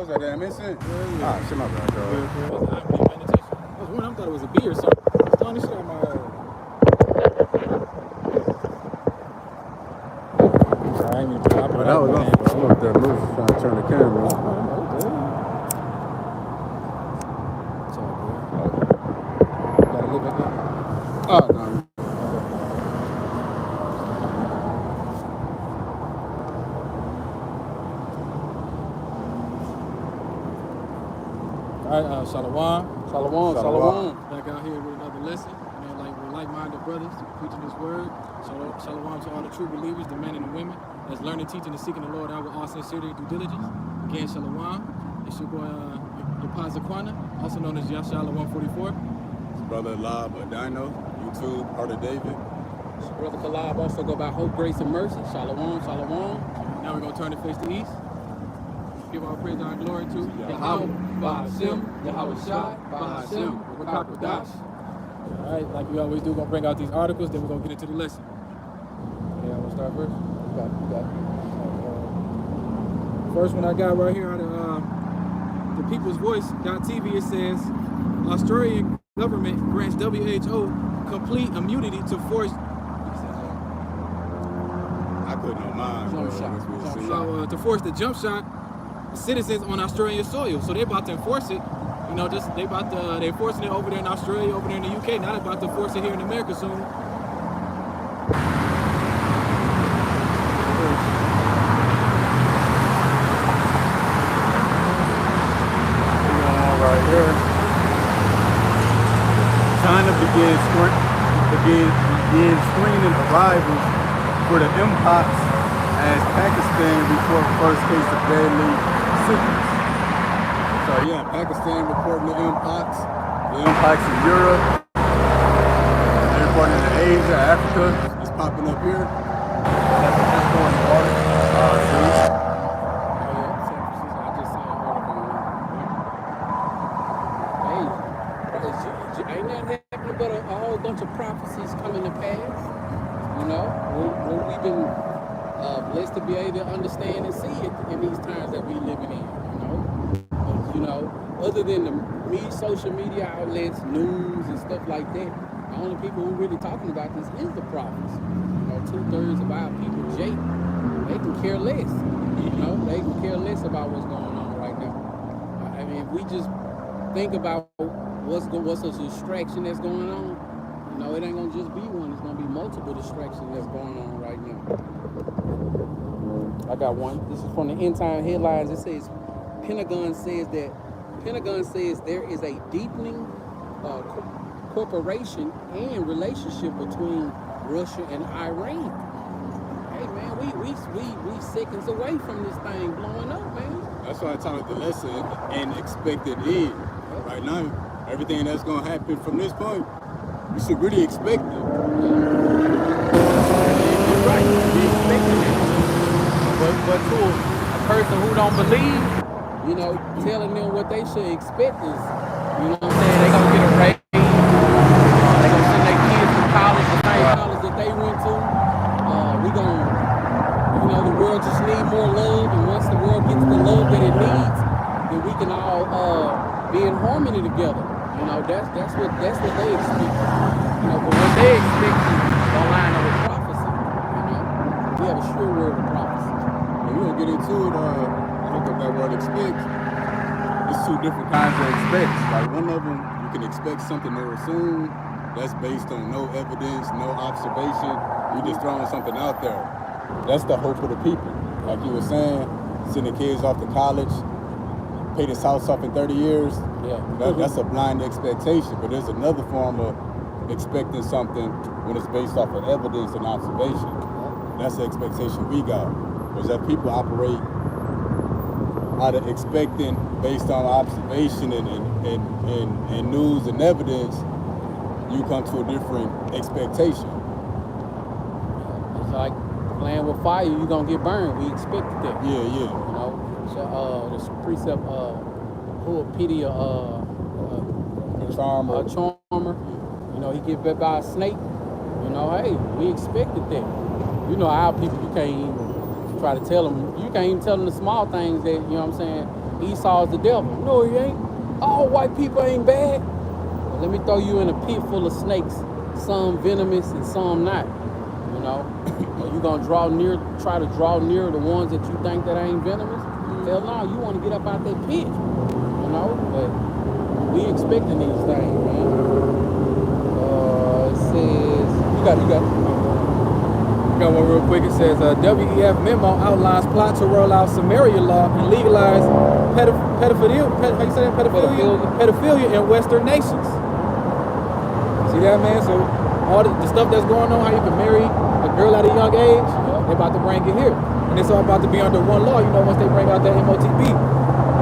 was that damn instant? Yeah. Ah, shit, my bad, bro. I was one of them thought it was a bee or something. It's throwing this shit out my Sorry, I ain't mean to drop it. That was up there moving, trying to turn the camera on. It's all good. Gotta live back there? Oh, no. All right, Shalom. Shalom. Back out here with another lesson. Like we're like-minded brothers preaching this word. Shalom to all the true believers, the men and the women that's learning, teaching, and seeking the Lord out with all sincerity and due diligence. Again, Shalom. It's your boy, Yapaz Aquana, also known as Yashala 144. It's brother Lob Adino, YouTube, Heart of David. It's your brother Kalab, also go by Hope, Grace, and Mercy. Shalom. Now we're gonna turn it face to east. Give all praise and glory to Yahweh, Ba'ashem, Yahweh Shai, Ba'ashem, Rakakwadash. All right, like we always do, gonna bring out these articles, then we're gonna get into the lesson. Yeah, I'm gonna start first. You got it. First one I got right here out of the People's Voice.tv, it says Australian government grants WHO complete immunity to force. I couldn't know mine. To force the jump shot citizens on Australian soil. So they're about to enforce it. You know, they're forcing it over there in Australia, over there in the UK. Now they're about to force it here in America soon. Right here. China began screening arrivals for the Mpox as Pakistan reported first case of deadly sickness. So yeah, Pakistan reporting the Mpox in Europe, they're reporting in Asia, Africa. It's popping up here. Ain't that happening but a whole bunch of prophecies coming to pass? You know, when we've been blessed to be able to understand and see it in these times that we living in. You know, other than the social media outlets, news and stuff like that, the only people who really talking about this is the prophets. You know, 2/3 of our people, Jake, they can care less. You know, they can care less about what's going on right now. I mean, if we just think about what's a distraction that's going on, you know, it ain't gonna just be one. It's gonna be multiple distractions that's going on right now. I got one. This is from the End Time Headlines. It says, Pentagon says there is a deepening cooperation and relationship between Russia and Iran. Hey man, we seconds away from this thing blowing up, man. That's why I taught the lesson and expected end. Right now, everything that's gonna happen from this point, you should really expect it. You're right, we expecting it. But to a person who don't believe, you know, telling them what they should expect is, you know what I'm saying, they gonna get a raise, they gonna send their kids to college, the same college that they went to. We gonna, you know, the world just need more love, and once the world gets the love that it needs, then we can all be in harmony together. You know, that's what they expect. You know, but what they expect don't line up with prophecy. You know, we have a sure word of prophecy. And we're gonna get into it. Look up that word expect. There's two different kinds of expects. Like one of them, you can expect something or assume. That's based on no evidence, no observation. You're just throwing something out there. That's the hope of the people. Like you were saying, sending kids off to college, pay this house off in 30 years. Yeah. That's a blind expectation. But there's another form of expecting something when it's based off of evidence and observation. That's the expectation we got. Because that people operate out of expecting based on observation and news and evidence, you come to a different expectation. It's like playing with fire, you're gonna get burned. We expected that. Yeah. You know, so this precept, Pulpedia, Charmer. You know, he get bit by a snake. You know, hey, we expected that. You know, our people, you can't even try to tell them. You can't even tell them the small things that, you know what I'm saying, Esau's the devil. No, he ain't. All white people ain't bad. Well, let me throw you in a pit full of snakes, some venomous and some not. You know, are you gonna try to draw near the ones that you think that ain't venomous? Hell no, you want to get up out that pit. You know, but we expecting these things, man. It says you got. Got one real quick. It says WEF memo outlines plot to roll out Samaria law and legalize pedophilia in Western nations. See that, man? So all the stuff that's going on, how you can marry a girl at a young age, they're about to bring it here, and it's all about to be under one law. You know, once they bring out that MOTB,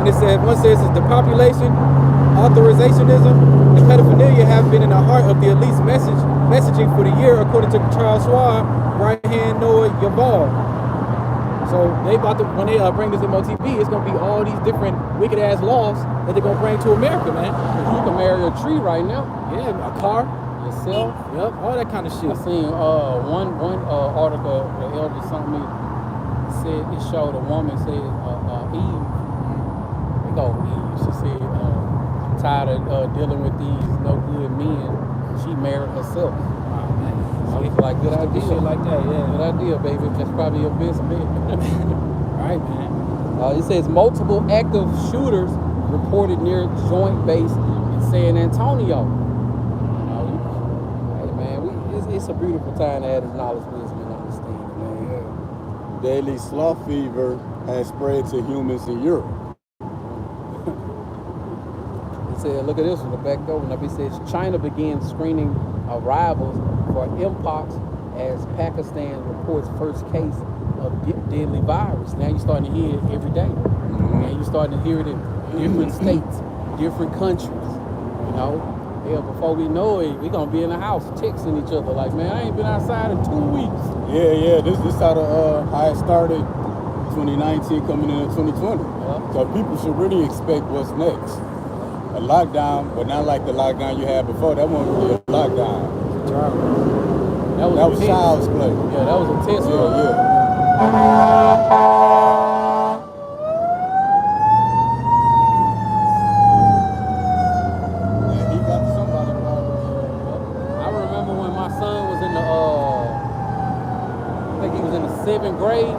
and it says one says the population authorizationism and pedophilia have been in the heart of the elite's messaging for the year, according to Charles Schwab. Right hand Noah Yuval. So they about to, when they bring this MOTB, it's gonna be all these different wicked ass laws that they're gonna bring to America, man. You can marry a tree right now. Yeah, a car, yourself. Yep, all that kind of shit. I seen one article, the elder something said it showed a woman said Eve. They go Eve. She said I'm tired of dealing with these no good men. She married herself. I was like, good idea. Shit like that, yeah. Good idea, baby. That's probably your best bet. Right, man. It says multiple active shooters reported near Joint Base in San Antonio. Hey, man, it's a beautiful time to add this knowledge, wisdom, and understanding, man. Yeah. Deadly sloth fever has spread to humans in Europe. It said, look at this one, the back door. It says China began screening arrivals for Mpox as Pakistan reports first case of deadly virus. Now you're starting to hear it every day. Now you're starting to hear it in different states, different countries. You know, hell, before we know it, we're gonna be in the house texting each other like, man, I ain't been outside in 2 weeks. Yeah. This how it started. 2019 coming into 2020. Yeah. So people should really expect what's next. A lockdown, but not like the lockdown you had before. That wasn't really a lockdown. That was child's play. Yeah, that was a test. Yeah. He got somebody probably. I remember when my son was in the, I think he was in the 7th grade.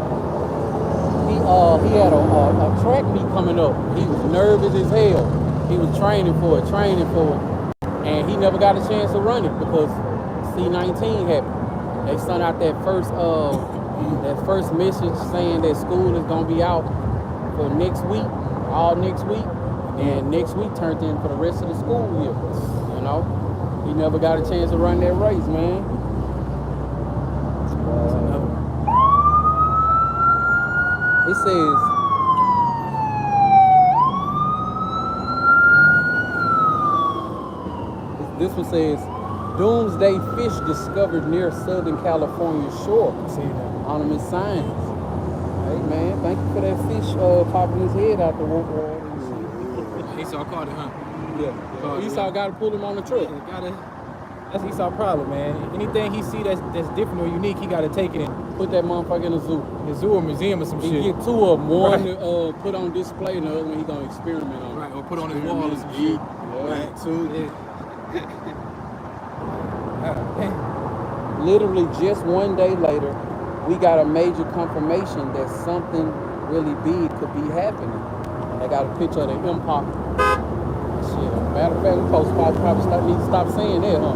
He had a track meet coming up. He was nervous as hell. He was training for it, and he never got a chance to run it because C-19 happened. They sent out that first message saying that school is gonna be out for next week, all next week, and next week turned in for the rest of the school year. You know, he never got a chance to run that race, man. It says. This one says, doomsday fish discovered near Southern California shore. See that. Anonymous signs. Hey, man, thank you for that fish popping his head out the water. Esau caught it, huh? Yeah. Esau got to pull him on the truck. That's Esau's problem, man. Anything he see that's different or unique, he got to take it and put that motherfucker in a zoo. The zoo or museum or some shit. He get 2 of them. One to put on display, and the other one he gonna experiment on. Right, or put on his wall or some shit. Right, too. Yeah. Literally just one day later, we got a major confirmation that something really big could be happening. I got a picture of the Mpox. Shit, matter of fact, we probably need to stop saying that, huh?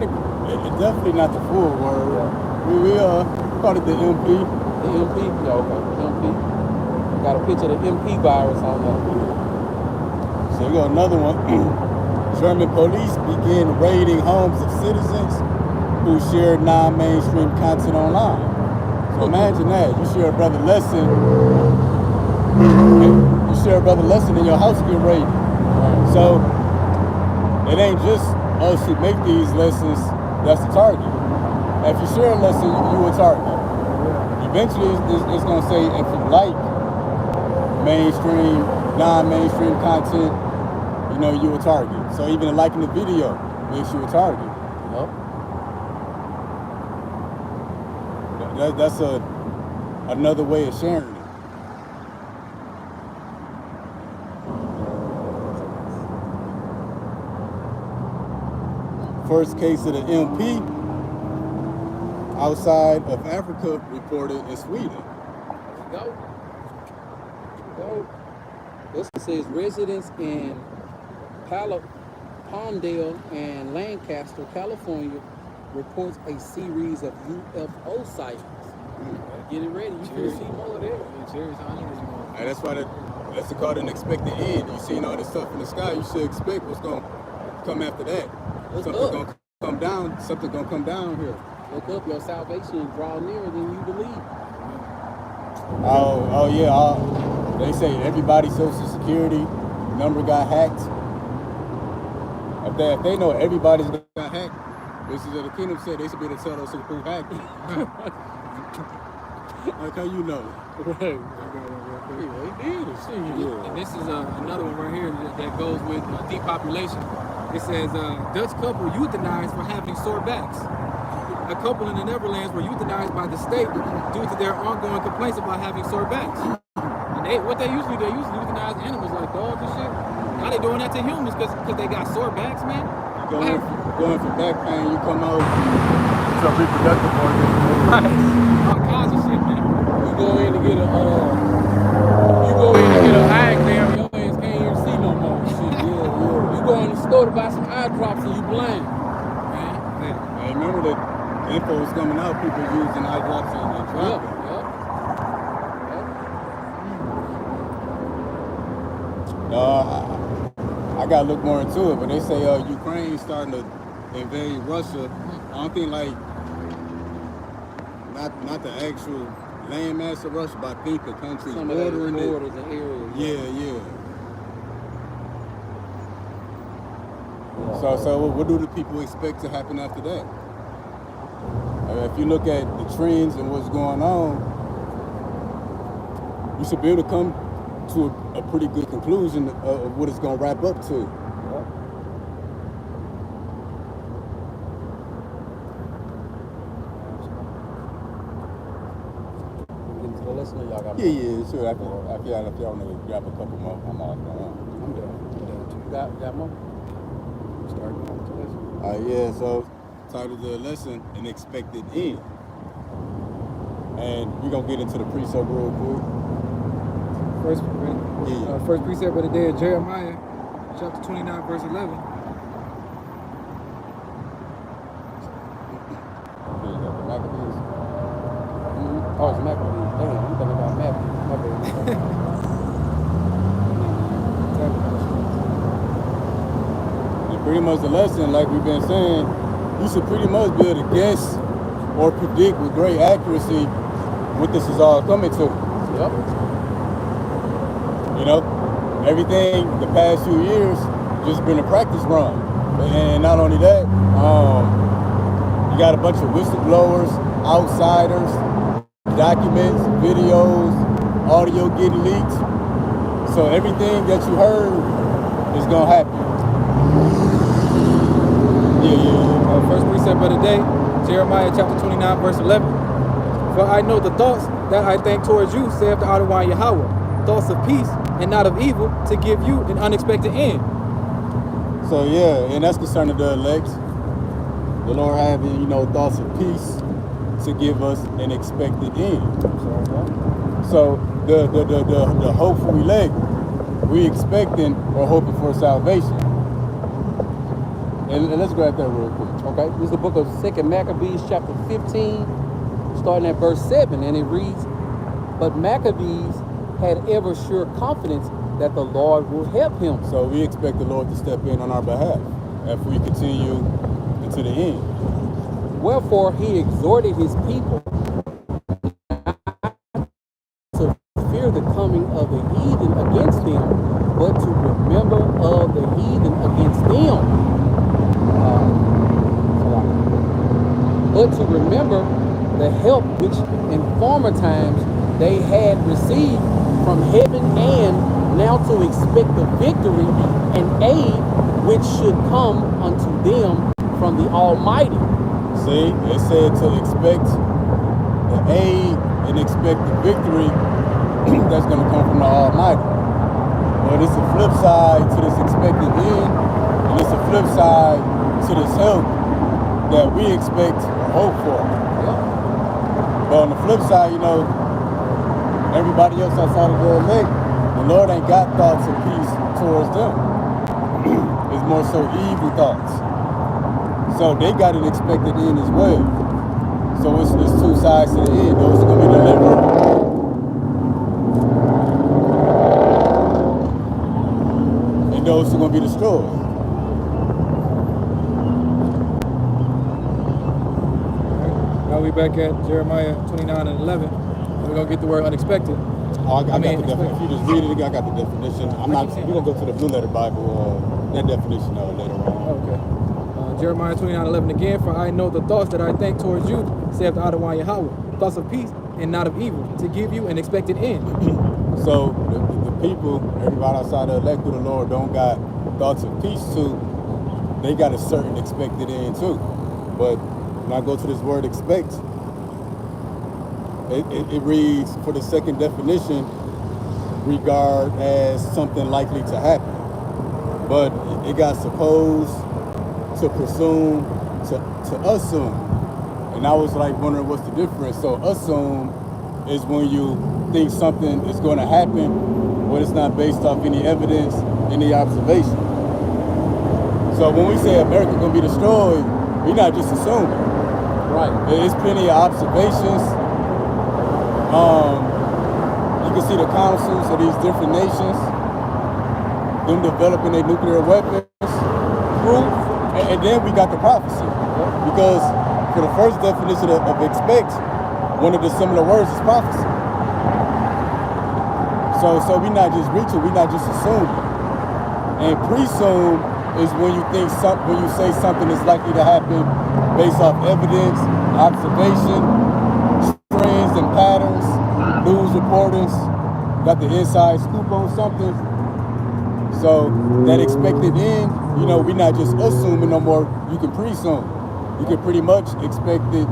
It's definitely not the full word. Yeah. We call it the MP. The MP? Yeah, okay, the MP. Got a picture of the MP virus on there. So we got another one. German police begin raiding homes of citizens who share non-mainstream content online. So imagine that. You share a brother lesson. And your house get raided. So it ain't just us who make these lessons that's the target. If you share a lesson, you a target. Eventually, it's going to say if you like mainstream, non-mainstream content, you know, you a target. So even liking the video makes you a target. That's another way of sharing it. first case of the MP outside of Africa reported in Sweden. Go. This says residents in Palmdale and Lancaster, California, reports a series of UFO sightings. Get it ready. You can see more of that. And that's why that's called an expected end. You seen all this stuff in the sky, you should expect what's gonna come after that. Something's gonna come down. Something's gonna come down here. Look up, your salvation draw nearer than you believe. Oh yeah. They say everybody's social security number got hacked. If they know everybody's got hacked, this is what the kingdom said. They should be able to tell us who hacked it. Like how you know? Right. And this is another one right here that goes with depopulation. It says Dutch couple euthanized for having sore backs. A couple in the Netherlands were euthanized by the state due to their ongoing complaints about having sore backs. And they usually euthanize animals like dogs and shit. Now they doing that to humans because they got sore backs, man. Going for back pain, you come out some reproductive organs. All kinds of shit, man. You go in to get a eye exam, your ass can't even see no more. Shit, yeah. You go in the store to buy some eye drops and you blind. Hey, remember that info is coming out, people using eye drops and dropping. I gotta look more into it, but they say Ukraine's starting to invade Russia. I don't think not the actual landmass of Russia, but I think the country's bordering it. Borders and areas. Yeah. So what do the people expect to happen after that? If you look at the trends and what's going on, you should be able to come to a pretty good conclusion of what it's going to wrap up to. Yeah, sure. I feel like if y'all want to grab a couple more, I'm all done. I'm done. Got more? Start going to lesson. Yeah, so title of the lesson, An Expected End. And we're going to get into the precept real quick. First precept of the day of Jeremiah, chapter 29, verse 11. Maccabees. Oh, it's Maccabees. Damn, I'm thinking about Maccabees. My bad. And pretty much the lesson, like we've been saying, you should pretty much be able to guess or predict with great accuracy what this is all coming to. Yep. You know, everything the past few years just been a practice run. And not only that, you got a bunch of whistleblowers, outsiders, documents, videos, audio getting leaked. So everything that you heard is gonna happen. First precept of the day, Jeremiah chapter 29, verse 11. For I know the thoughts that I think towards you, saith the Adonai Yahweh, thoughts of peace and not of evil, to give you an unexpected end. So and that's concerning the elect. The Lord having, thoughts of peace to give us an expected end. So the hopeful elect, we expecting or hoping for salvation. And let's grab that real quick. Okay, this is the book of 2 Maccabees chapter 15, starting at verse 7, and it reads, But Maccabees had ever sure confidence that the Lord will help him. So we expect the Lord to step in on our behalf if we continue into the end. Wherefore he exhorted his people to fear the coming of the heathen against them, but to remember of the heathen against them. But to remember the help which in former times they had received from heaven, and now to expect the victory and aid which should come unto them from the Almighty. See, it said to expect the aid and expect the victory that's going to come from the Almighty. But it's a flip side to this expected end, and it's a flip side to this help that we expect or hope for. Yeah. But on the flip side, you know, everybody else outside of the elect, the Lord ain't got thoughts of peace towards them. It's more so evil thoughts. So they got an expected end as well. So it's two sides to the end. Those are going to be delivered, and those are going to be destroyed. Now we back at Jeremiah 29:11. We're gonna get the word unexpected. Oh, I got the expect- definition. If you just read it again, I got the definition. I'm not. We're gonna go to the Blue Letter Bible. That definition later on. Okay. Jeremiah 29:11 again. For I know the thoughts that I think towards you, saith Adonai Yahweh, thoughts of peace and not of evil, to give you an expected end. So the people, everybody outside of the elect who the Lord don't got thoughts of peace to, they got a certain expected end too. But when I go to this word expect, it reads for the second definition, regard as something likely to happen. But it got supposed, to presume, to assume. And I was like wondering what's the difference. So assume is when you think something is going to happen, but it's not based off any evidence, any observation. So when we say America going to be destroyed, we're not just assuming. Right. There's plenty of observations. You can see the councils of these different nations, them developing their nuclear weapons, proof, and then we got the prophecy. Because for the first definition of expect, one of the similar words is prophecy. So we're not just reaching, we're not just assuming. And presume is when you think when you say something is likely to happen based off evidence, observation, trends and patterns, news reporters, got the inside scoop on something. So that expected end, you know, we're not just assuming no more, you can presume. You can pretty much expect it,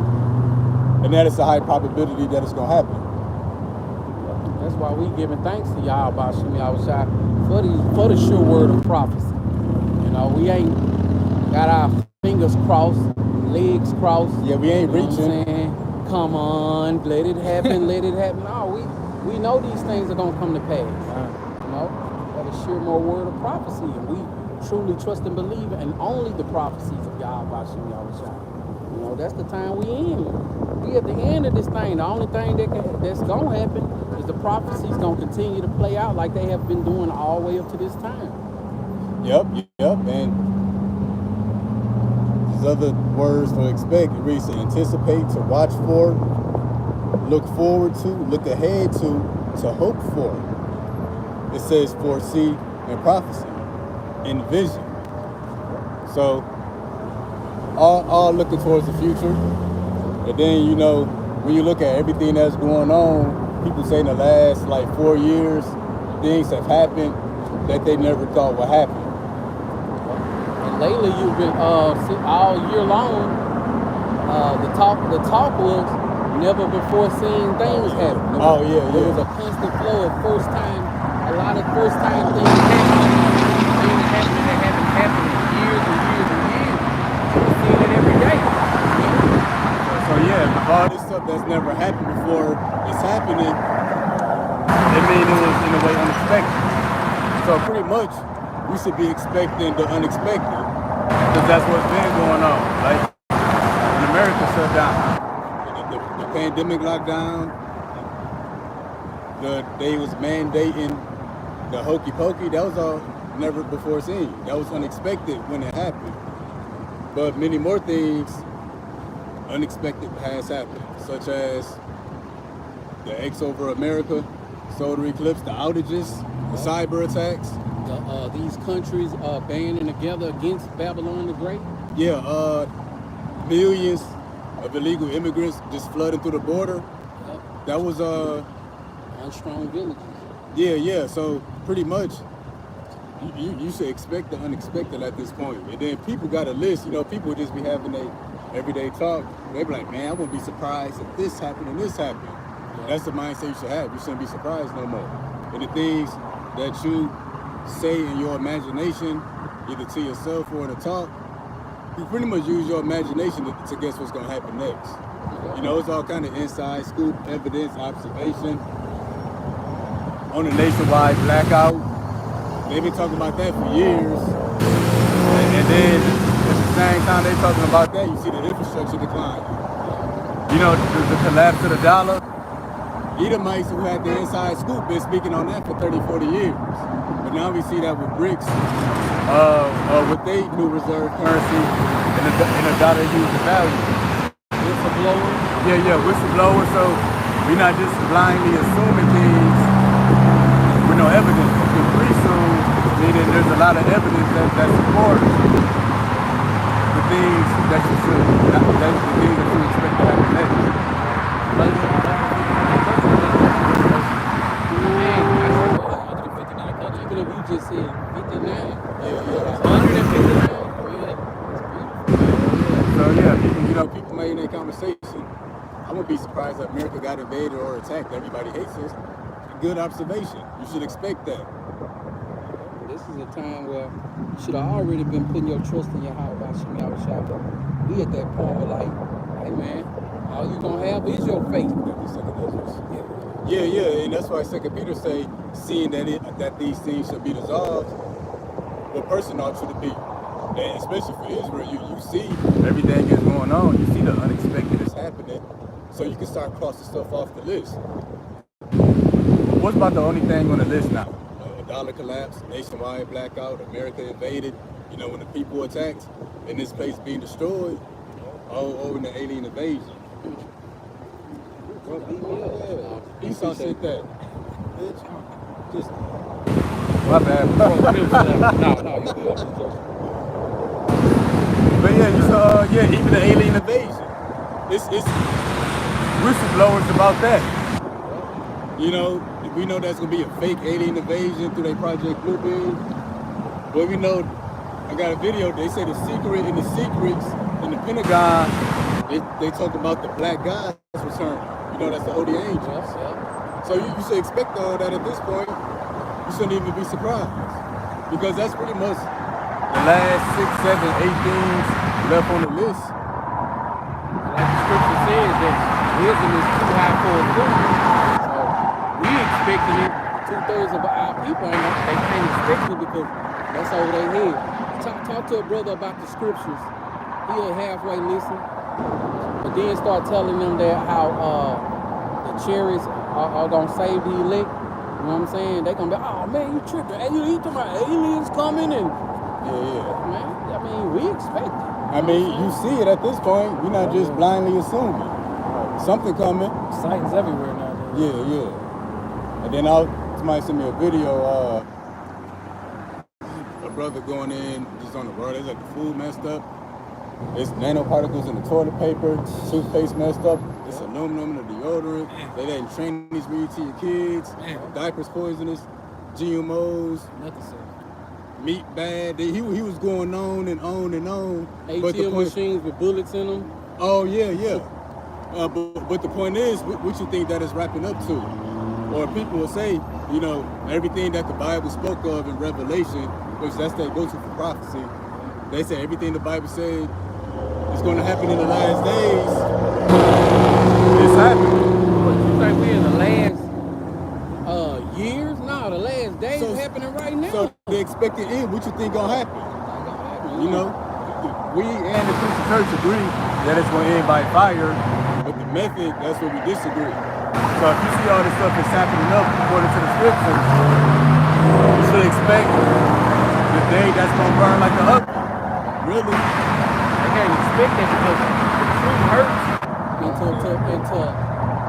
and that is a high probability that it's gonna happen. That's why we giving thanks to y'all about Shemi Awashai for the sure word of prophecy. You know, we ain't got our fingers crossed, legs crossed. Yeah, we ain't You know what I'm reaching. saying? Come on, let it happen, let it happen. No, we know these things are gonna come to pass. You know, that is sure more word of prophecy, and we truly trust and believe in only the prophecies of Yahweh Shemi Awashai. You know, that's the time we in. We at the end of this thing. The only thing that's gonna happen is the prophecies gonna continue to play out like they have been doing all the way up to this time. Yep. And these other words for expect, it reads to anticipate, to watch for, look forward to, look ahead to hope for. It says foresee and prophecy, envision. So all looking towards the future. And then, you know, when you look at everything that's going on, people say in the last like 4 years, things have happened that they never thought would happen. And lately, you've been all year long. The talk was never before seen things happen. There was a constant flow of first time, a lot of first time things happening that haven't happened in years and years and years. We're seeing it every day. So yeah, if all this stuff that's never happened before is happening, it means it was in a way unexpected. So pretty much, we should be expecting the unexpected, because that's what's been going on. Like when America shut down, the pandemic lockdown, they was mandating the hokey pokey. That was all never before seen. That was unexpected when it happened. But many more things unexpected has happened, such as the X over America, solar eclipse, the outages, the cyber attacks. These countries banding together against Babylon the Great. Yeah, millions of illegal immigrants just flooding through the border. Yep. That was Unstrong villages. Yeah. So pretty much, you should expect the unexpected at this point. And then people got a list. You know, people would just be having their everyday talk. They be like, man, I wouldn't be surprised if this happened and this happened. Yeah. That's the mindset you should have. You shouldn't be surprised no more. And the things that you say in your imagination, either to yourself or in a talk, you pretty much use your imagination to guess what's gonna happen next. You know, it's all kind of inside scoop, evidence, observation. On a nationwide blackout, they've been talking about that for years. And then at the same time they're talking about that, you see the infrastructure decline. You know, the collapse of the dollar. Edomites who had the inside scoop been speaking on that for 30, 40 years. But now we see that with BRICS, with their new reserve currency and a dollar used value. Whistleblower. Yeah, whistleblower. So we're not just blindly assuming things with no evidence. We can presume, meaning there's a lot of evidence that supports the things that you should, the things that you expect to happen next. Even if you just said 59, Yeah. 159. So yeah, people making that conversation. I wouldn't be surprised if America got invaded or attacked. Everybody hates us. Good observation. You should expect that. This is a time where you should have already been putting your trust in your heart about Shemi Awashaka. We at that point where like, hey man, all you gonna have is your faith. Yeah, and that's why 2 Peter say, seeing that these things shall be dissolved, what person ought you to be? And especially for Israel, you see everything is going on. You see the unexpected is happening, so you can start crossing stuff off the list. What's about the only thing on the list now? A dollar collapse, nationwide blackout, America invaded. You know, when the people attacked, and this place being destroyed, in the alien invasion. Esau said that. Just my bad. No, you good. But yeah, you saw even the alien invasion. It's whistleblowers about that. You know, we know that's gonna be a fake alien invasion through their Project Bluebeam. But we know, I got a video, they say the secret in the secrets in the Pentagon, they talk about the black God's return. You know, that's the OD angels. So you should expect all that at this point. You shouldn't even be surprised. Because that's pretty much the last 6, 7, 8 things left on the list. Like the scripture says that wisdom is too high for a fool. So we expecting it. 2/3 of our people they can't expect it because that's over their head. Talk to a brother about the scriptures. He'll halfway listen, but then start telling them that how the chariots are gonna save the elect. You know what I'm saying? They gonna be, oh man, you tripping? Hey, you talking about aliens coming and man. I mean, we expect it. I mean, you see it at this point. We're not just blindly assuming. Something coming. Sightings everywhere nowadays. Yeah. And then somebody sent me a video, a brother going in just on the road. There's like the food messed up. It's nanoparticles in the toilet paper, toothpaste messed up. It's aluminum in the deodorant. They letting trainees read to your kids. Diapers poisonous. GMOs. Nothing safe. Meat bad. He was going on and on and on. ATM machines with bullets in them. Oh yeah. But the point is, what you think that is wrapping up to? Or people will say, you know, everything that the Bible spoke of in Revelation, which that's that go-to for prophecy. They say everything the Bible said is going to happen in the last days. It's happening. What, you think we in the last years? No, the last days happening right now. So the expected end, what you think gonna happen? You know, we and the Christian church agree that it's gonna end by fire, but the method, that's where we disagree. So if you see all this stuff that's happening up according to the scriptures, you should expect the day that's gonna burn like the oven. Really? I can't expect that because the truth hurts. And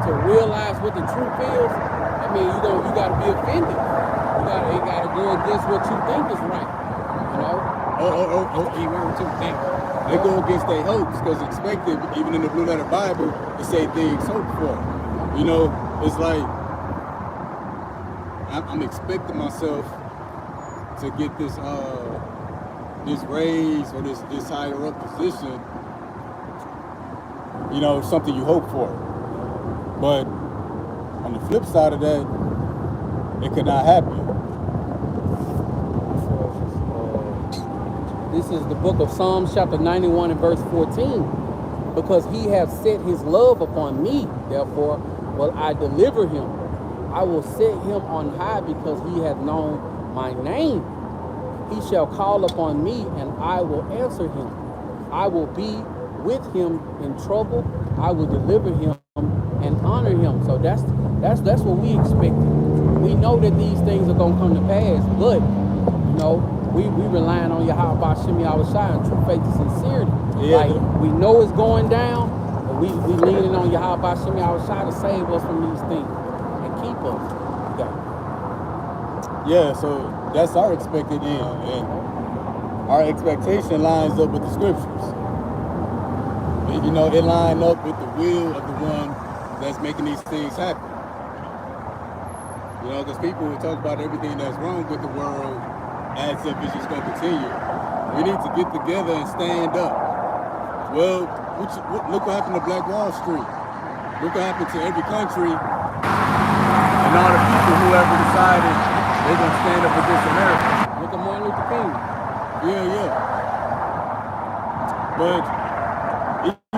to realize what the truth is, I mean, you gotta be offended. You gotta go against what you think is right. You know? Keyword too, think. They go against their hopes because expected, even in the Blue Letter Bible, to say things hoped for. You know, it's like I'm expecting myself to get this raise or this higher up position. You know, something you hope for. But on the flip side of that, it could not happen. This is the book of Psalms, chapter 91 and verse 14. Because he hath set his love upon me, therefore will I deliver him. I will set him on high because he hath known my name. He shall call upon me and I will answer him. I will be with him in trouble. I will deliver him and honor him. So that's what we expect. We know that these things are gonna come to pass, but you know, we relying on Yahweh Shem Yahushai and true faith and sincerity. Yeah. Like we know it's going down, but we leaning on Yahweh Shem Yahushai to save us from these things and keep us. Yeah, so that's our expected end, and our expectation lines up with the scriptures. You know, it lines up with the will of the one that's making these things happen. You know, because people will talk about everything that's wrong with the world as if it's just going to continue. We need to get together and stand up. Well, look what happened to Black Wall Street. Look what happened to every country and all the people who ever decided they're going to stand up against America. Look at Martin Luther King. Yeah. But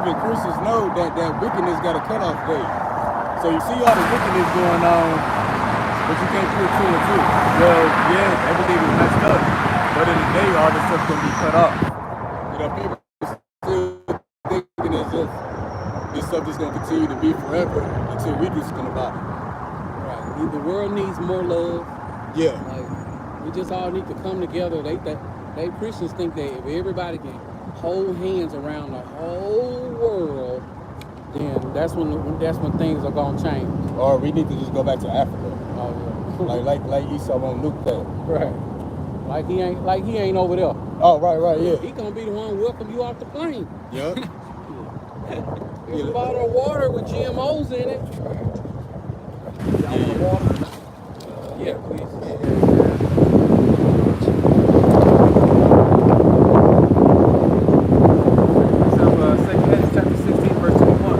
even Christians know that wickedness got a cutoff date. So you see all the wickedness going on, but you can't put two and two. Well, yeah, everything is messed up, but in the day, all this stuff's gonna be cut off. You know, people still thinking as if this stuff is gonna continue to be forever until we do something about it. Right. The world needs more love. Yeah. Like we just all need to come together. They Christians think that if everybody can hold hands around the whole world, then that's when things are gonna change. Or we need to just go back to Africa. Oh, yeah. like Esau won't nuke that. Right. Like he ain't over there. Oh, right, yeah. He gonna be the one welcome you off the plane. Yep. Here's a bottle of water with GMOs in it. Y'all want water? Yeah, please. Chapter 16, verse 21.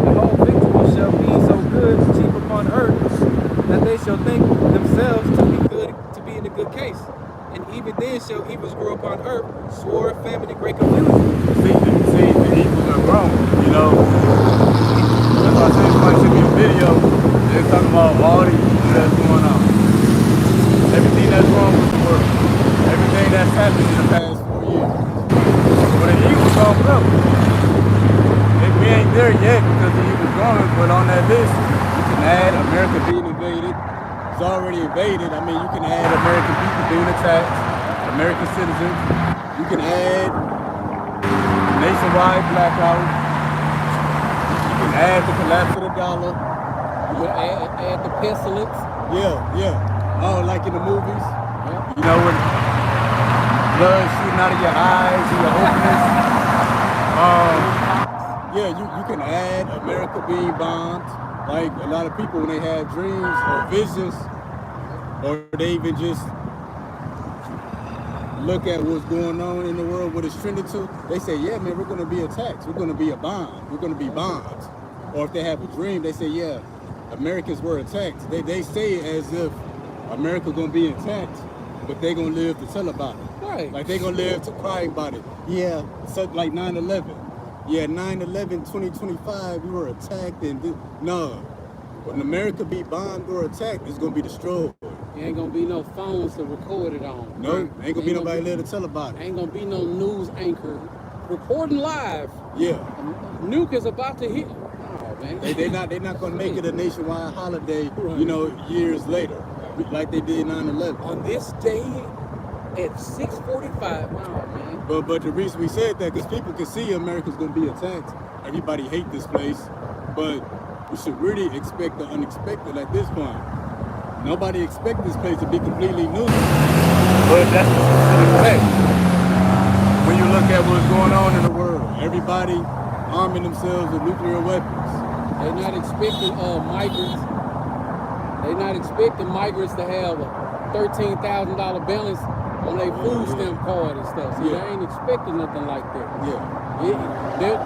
The whole victory shall be so good, cheap upon earth, that they shall think themselves to be in a good case. And even then shall evils grow upon earth, sword, famine, and great confusion. See, the evils are grown, you know. That's why I said somebody sent me a video. They're talking about all the evil that's going on. Everything that's wrong with the world. Everything that's happened in the past 4 years. But the evil's gonna grow. We ain't there yet because the evil's growing, but on that list, you can add America being invaded. It's already invaded. I mean, you can add American people being attacked, American citizens. You can add nationwide blackout. You can add the collapse of the dollar. You can add the pestilence. Yeah. Oh, like in the movies. Yeah. You know, when blood shooting out of your eyes and your openness. Yeah, you can add America being bombed. Like a lot of people when they have dreams or visions, or they even just look at what's going on in the world, what it's trending to, they say, yeah, man, we're going to be attacked. We're going to be a bomb. We're going to be bombed. Or if they have a dream, they say, yeah, Americans were attacked. They say it as if America's going to be attacked, but they're going to live to tell about it. Right. Like they're going to live to cry about it. Yeah, something like 9/11. Yeah, 9/11, 2025, we were attacked and no. When America be bombed or attacked, it's going to be destroyed. There ain't gonna be no phones to record it on. No, ain't going to be nobody there to tell about it. Ain't gonna be no news anchor reporting live. Yeah. Nuke is about to hit. Oh, man. They're not going to make it a nationwide holiday, you know, years later, like they did 9/11. On this day at 6:45. Wow, man. But the reason we said that, because people can see America's going to be attacked. Everybody hate this place, but we should really expect the unexpected at this point. Nobody expects this place to be completely new. But that's what you should expect. When you look at what's going on in the world, everybody arming themselves with nuclear weapons. They're not expecting migrants. They're not expecting migrants to have a $13,000 balance on their food stamp card and stuff. See, they ain't expecting nothing like that. Yeah.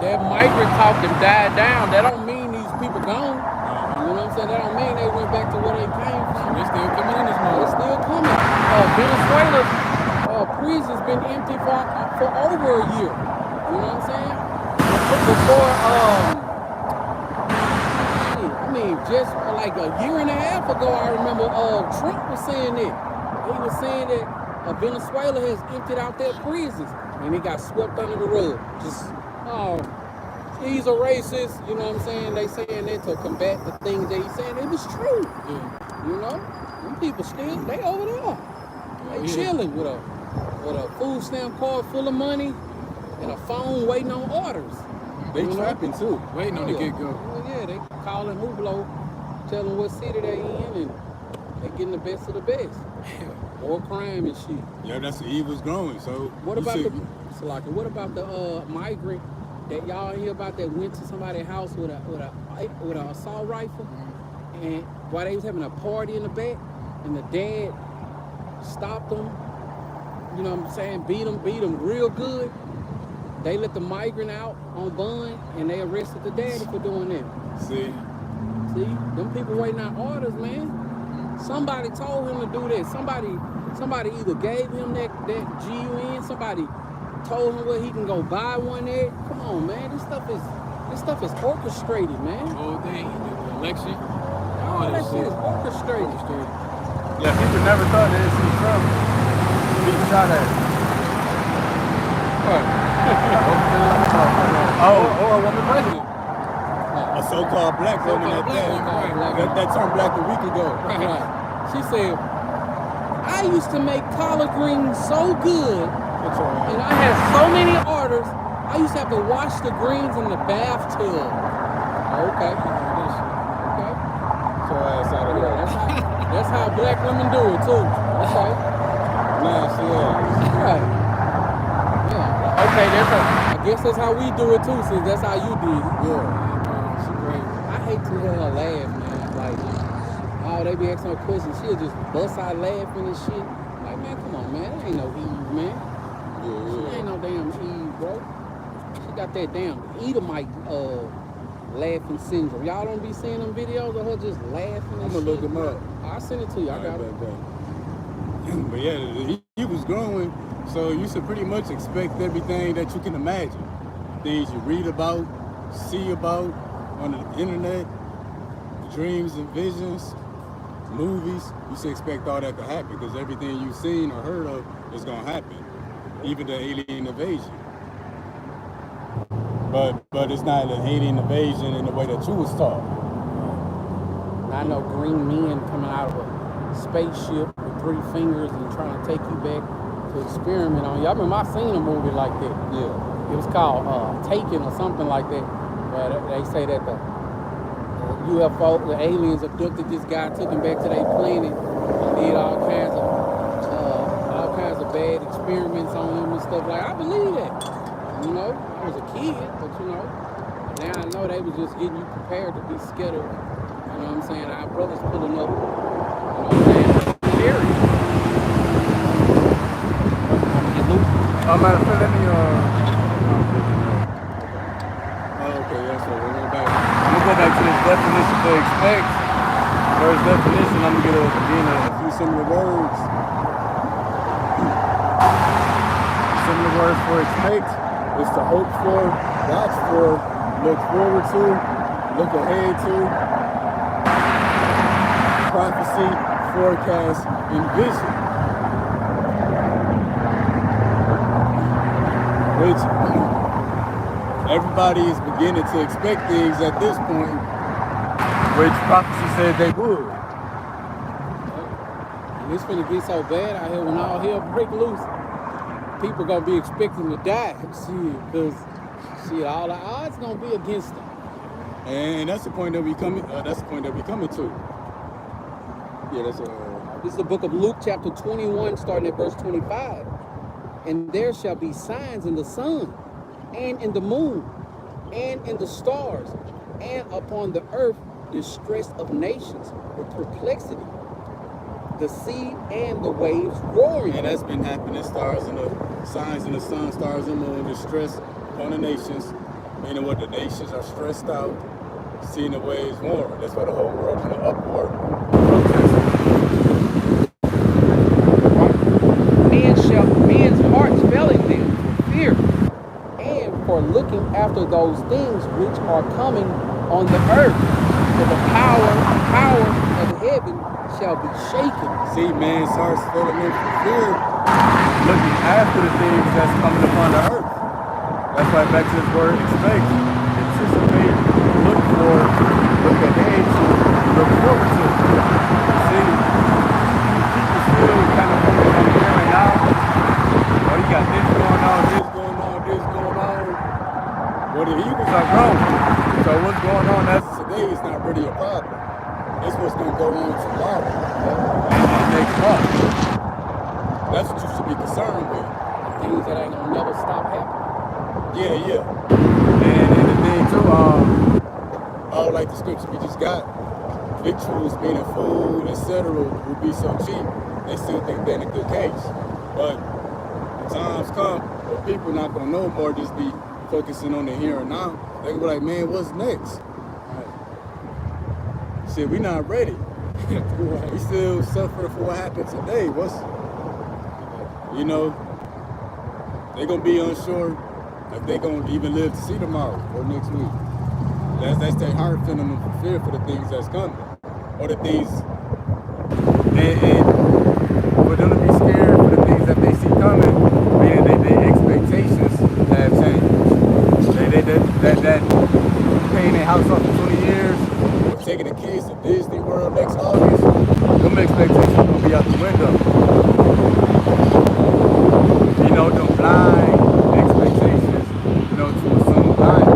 That migrant talk them died down. That don't mean these people gone. You know what I'm saying? That don't mean they went back to where they came from. They're still coming in this mode. They're still coming. Venezuela's prison's been empty for over a year. You know what I'm saying? Before, I mean, just like a year and a half ago, I remember Trump was saying that. He was saying that Venezuela has emptied out their prisons, and it got swept under the rug. Just, he's a racist. You know what I'm saying? They saying that to combat the things that he's saying. It was true. Yeah. You know, them people still they over there. They chilling with a food stamp card full of money and a phone waiting on orders. They trapping too. Waiting on the get-go. Well, yeah, they calling Hublot, telling what city they in, and they getting the best of the best. More crime and shit. Yeah, that's the evil's growing. So What about what about the migrant that y'all hear about that went to somebody's house with a assault rifle, and while they was having a party in the back, and the dad stopped them, you know what I'm saying, beat them real good. They let the migrant out on bond, and they arrested the daddy for doing that. See, them people waiting on orders, man. Somebody told him to do that. Somebody either gave him that GUN. Somebody told him where he can go buy one at. Come on, man. This stuff is orchestrated, man. The whole thing, the election, All that shit is orchestrated. yeah, people never thought they'd see Trump being shot at. Or a woman president. A so-called black woman at that. That turned black a week ago. Right. She said, I used to make collard greens so good, and I had so many orders, I used to have to wash the greens in the bathtub. Okay. So ass out of here. That's how black women do it too. Okay. Nasty ass. Right. Yeah. Okay, I guess that's how we do it too, since that's how you did it. Yeah. she great. I hate to hear her laugh, man. Like, oh, they be asking her questions, she'll just bust out laughing and shit. Like, man, come on, man. That ain't no Eve, man. She ain't no damn Eve, bro. She got that damn Edomite laughing syndrome. Y'all don't be seeing them videos of her just laughing and I'm shit? gonna look them up. I'll send it to you. I got it. But yeah, he was growing, so you should pretty much expect everything that you can imagine. Things you read about, see about on the internet, dreams and visions, movies. You should expect all that to happen because everything you've seen or heard of is gonna happen, even the alien invasion. But it's not an alien invasion in the way that you was taught. I know green men coming out of a spaceship with 3 fingers and trying to take you back to experiment on you. I remember I seen a movie like that. Yeah. It was called Taken or something like that. But they say that the UFO, the aliens abducted this guy, took him back to their planet, and did all kinds of bad experiments on him and stuff like that. I believe that. You know, I was a kid, but you know, now I know they was just getting you prepared to be scared of, you know what I'm saying, our brothers pulling up, you know what I'm saying, scary. Matter of fact, let me okay, yeah, so we're going back. I'm gonna go back to this definition to expect. First definition, I'm gonna get a few similar words. Similar words for expect is to hope for, watch for, look forward to, look ahead to, prophecy, forecast, and vision. Which everybody is beginning to expect things at this point, which prophecy said they would. And it's gonna get so bad out here when all hell break loose. People gonna be expecting to die, because all the odds gonna be against them. And that's the point that we coming. That's the point that we coming to. Yeah, that's This is the book of Luke, chapter 21, starting at verse 25. And there shall be signs in the sun, and in the moon, and in the stars, and upon the earth distress of nations with perplexity, the sea and the waves roaring. And that's been happening. Stars in the signs in the sun, stars in the moon, distress upon the nations. Meaning what the nations are stressed out, seeing the waves roaring. That's why the whole world in the uproar. after those things which are coming on the earth. For the power of heaven shall be shaken. See, man starts feeling in fear, looking after the things that's coming upon the earth. That's why back to this word expect, anticipate, look for, look ahead to, look forward to. See, people still kind of focus on the here and now. Oh, you got this going on, this going on, this going on. Well, the Eagles are grown. So what's going on as of today is not really a problem. It's what's going to go on tomorrow and next month. That's what you should be concerned with. Things that ain't gonna never stop happening. Yeah. And the thing too, all like the scripture we just got, victuals, meaning food, etc., will be so cheap, they still think they're in a good case. But times come where people not gonna know more, just be focusing on the here and now. They gonna be like, man, what's next? Shit, we not ready. We still suffering for what happened today. They gonna be unsure if they gonna even live to see tomorrow or next week. That's their heart feeling them fear for the things that's coming, or the things, and for them to be scared for the things that they see coming, meaning their expectations have changed. That paying their house off for 20 years, or taking the kids to Disney World next August, them expectations gonna be out the window. Them blind expectations, to assume blind,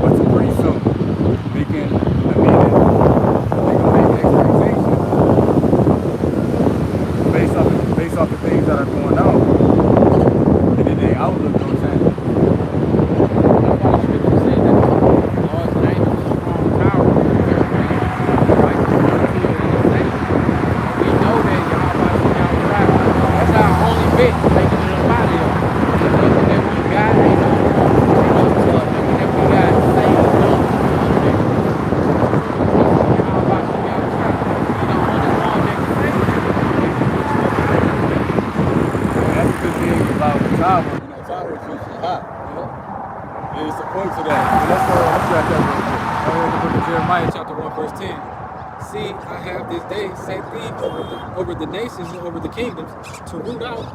but to presume, they gonna make expectations based off the things that are going on, and then their outlook don't change. That's why the scripture said that the Lord's name is a strong tower. Right? We know that that's our only bet making it up out of here. Nothing that we got ain't nothing that we got saved up. That's the good thing about the tower. Tower is usually high. And it's a point to that. Let's wrap that real quick. I read the book of Jeremiah, chapter 1, verse 10. See, I have this day set thee over the nations and over the kingdoms to root out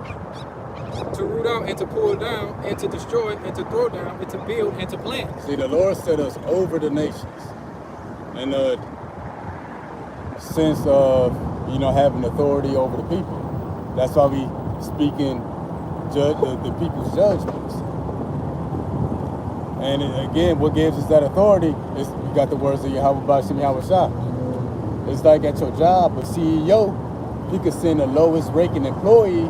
and to pull down and to destroy and to throw down and to build and to plant. See, the Lord set us over the nations. In the sense of, having authority over the people. That's why we speaking the people's judgments. And again, what gives us that authority is you got the words of Yahweh Bashim Yahweh Shah. It's like at your job, a CEO, you could send the lowest ranking employee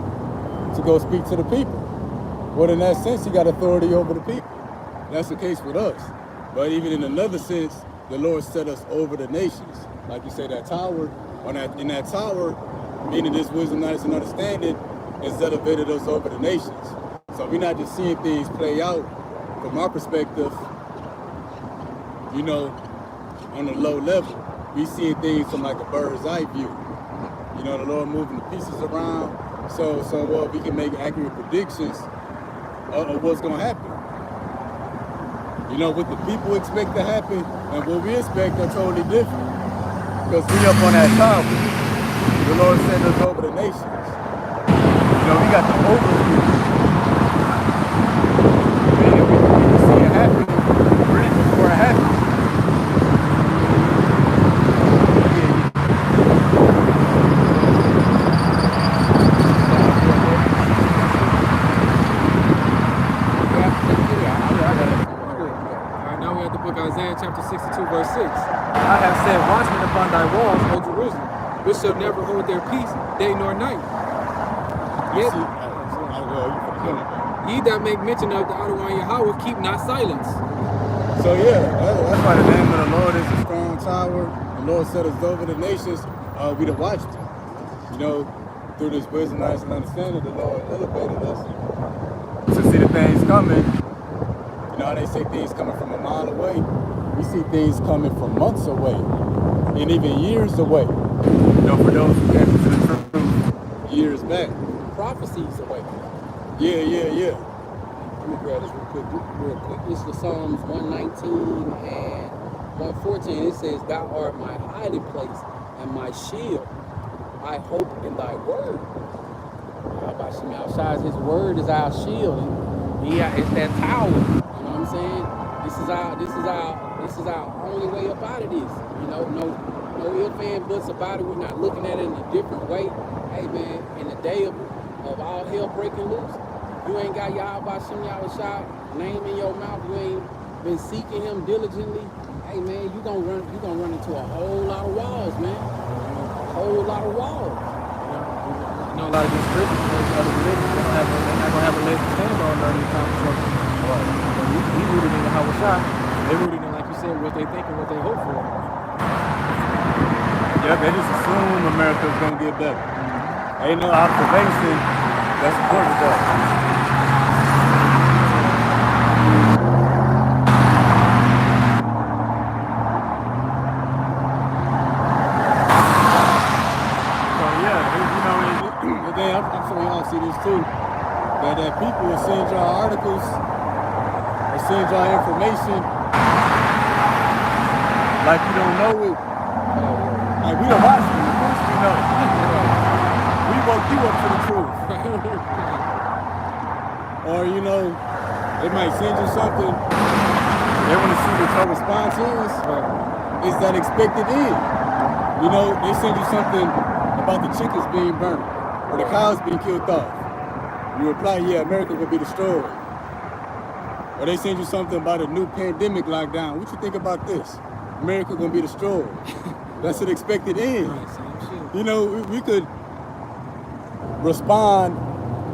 to go speak to the people. Well, in that sense, you got authority over the people. That's the case with us. But even in another sense, the Lord set us over the nations. Like you say, that tower, in that tower, meaning this wisdom, knowledge, and understanding, has elevated us over the nations. So we're not just seeing things play out from our perspective, on a low level. We seeing things from like a bird's eye view. The Lord moving the pieces around, so we can make accurate predictions of what's gonna happen. What the people expect to happen and what we expect are totally different. Because we up on that tower, the Lord sent us over the nations. We got the overview. Meaning we can see it happen really before it happens. Isaiah chapter 62, verse 6. I have set watchmen upon thy walls, O Jerusalem, which shall never hold their peace, day nor night. Yet, ye that make mention of the Adonai Yahweh, keep not silence. So that's why the name of the Lord is a strong tower. The Lord set us over the nations. We done watched it. Through this wisdom, knowledge, and understanding, the Lord elevated us to see the things coming. They say things coming from a mile away. We see things coming from months away and even years away. For those who came to the truth years back. Prophecies away. Yeah. Let me grab this real quick. This is the Psalms 119 and 114. It says, "Thou art my hiding place and my shield. I hope in thy word." Outside, his word is our shield. It's that tower. You know what I'm saying? This is our only way up out of this. You know, no ifs and buts about it. We're not looking at it in a different way. Hey man, in the day of all hell breaking loose, you ain't got Yahweh Shem Yahushua name in your mouth. You ain't been seeking him diligently. Hey man, you gonna run into a whole lot of walls, man. A whole lot of walls. You know, a lot of these Christians, other religions, they're not gonna have a leg to stand on during these times of trouble. We rooted in the Hawashah. They rooted in, like you said, what they think and what they hope for. Yeah, they just assume America's gonna get better. Ain't no observation that supports that. So yeah, you know, and then I'm sure y'all see this too. That people will send y'all articles or send y'all information like you don't know it. Like we don't watch it, of course we know. We woke you up to the truth. Or you know, they might send you something. They want to see what your response is. Is that expected in? You know, they send you something about the chickens being burnt or the cows being killed off. You reply, yeah, America will be destroyed. Or they send you something about a new pandemic lockdown. What you think about this? America gonna be destroyed. That's an expected end. You know, we could respond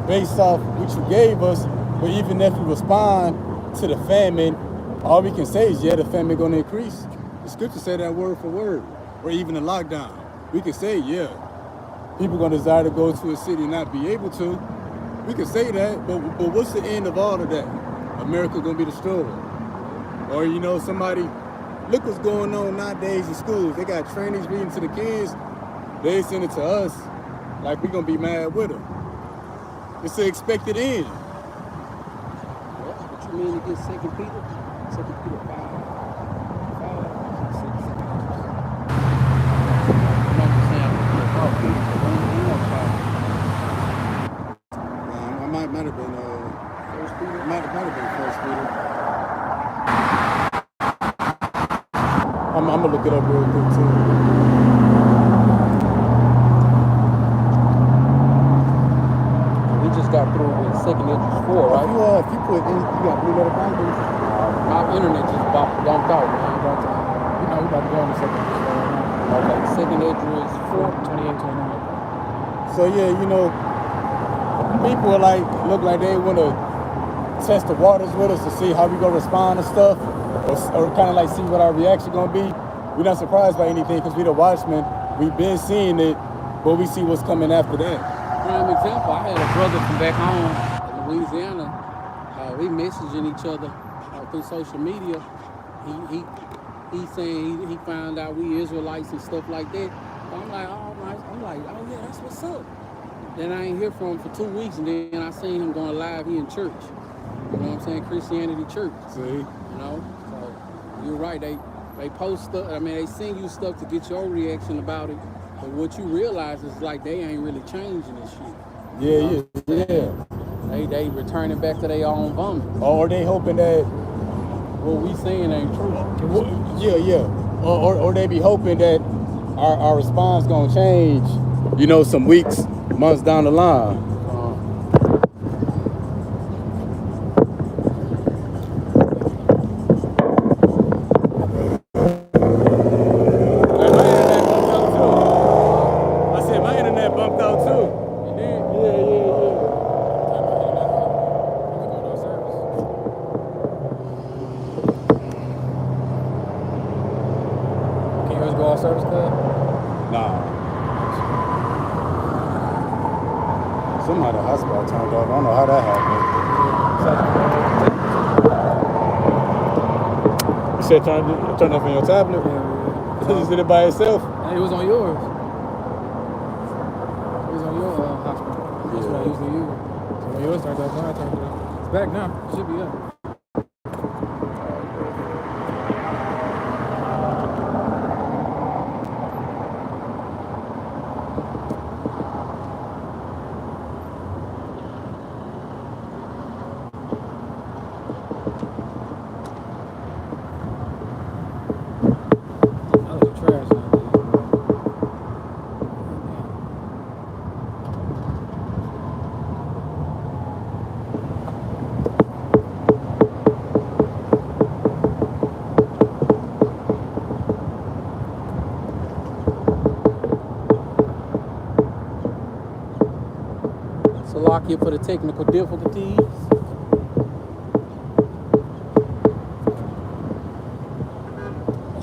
based off what you gave us, but even if we respond to the famine, all we can say is, yeah, the famine gonna increase. The scripture say that word for word, or even a lockdown. We can say, yeah, people gonna desire to go to a city and not be able to. We can say that, but what's the end of all of that? America gonna be destroyed. Or you know, somebody, look what's going on nowadays in schools. They got trainings reading to the kids. They send it to us like we gonna be mad with them. It's an expected end. What you mean against 2 Peter? 2 Peter 5. Might have been First Peter. Might have been First Peter. I'm gonna look it up real quick too. We just got through with 2 Esdras 4, right? If you put in, you got Blue Letter Bible. My internet just about dumped out, man. You know, we about to go on the second episode. Okay, 2 Esdras 4, 28, 29. So yeah, you know, people are like look like they want to test the waters with us to see how we gonna respond to stuff, or kind of like see what our reaction gonna be. We're not surprised by anything because we the watchmen. We've been seeing it, but we see what's coming after that. Prime example, I had a brother from back home in Louisiana. We messaging each other through social media. He saying he found out we Israelites and stuff like that. I'm like, oh yeah, that's what's up. Then I ain't hear from him for 2 weeks, and then I seen him going live here in church. You know what I'm saying? Christianity Church. See? You know? So you're right. They post stuff. I mean, they send you stuff to get your reaction about it. But what you realize is like they ain't really changing this shit. Yeah. They returning back to their own vomit. Or they hoping that what we saying ain't true. Yeah. Or they be hoping that our response gonna change. You know, some weeks, months down the line. Service club? Nah. Somehow the hotspot turned off. I don't know how that happened. You said turn off on your tablet? Yeah. You did it by itself? It was on yours. It was on your hotspot. That's what I usually use. So when yours turned off, mine turned off. It's back now. It should be up. That was trash out there. Salakia for the technical difficulties.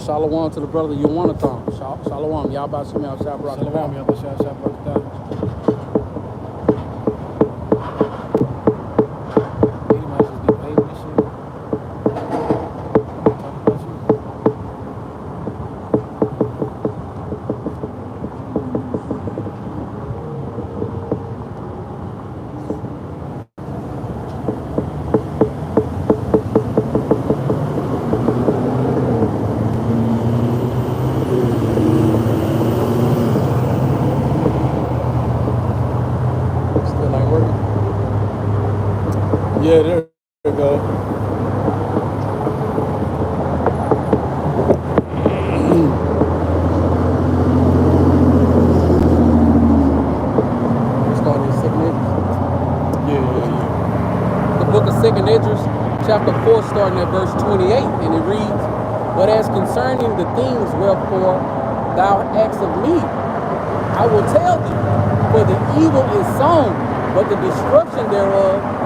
Shalom to the brother Yawanathan. Shalom. Y'all about to me out Shabbat. Shalom, y'all. Shabbat. He might just be paving this shit. Talking about you. Still ain't working. Yeah, there we go. Starting in 2nd Esdras. Yeah. The book of 2nd Esdras, chapter 4, starting at verse 28, and it reads, "But as concerning the things wherefore thou askest of me, I will tell thee, for the evil is sown, but the destruction thereof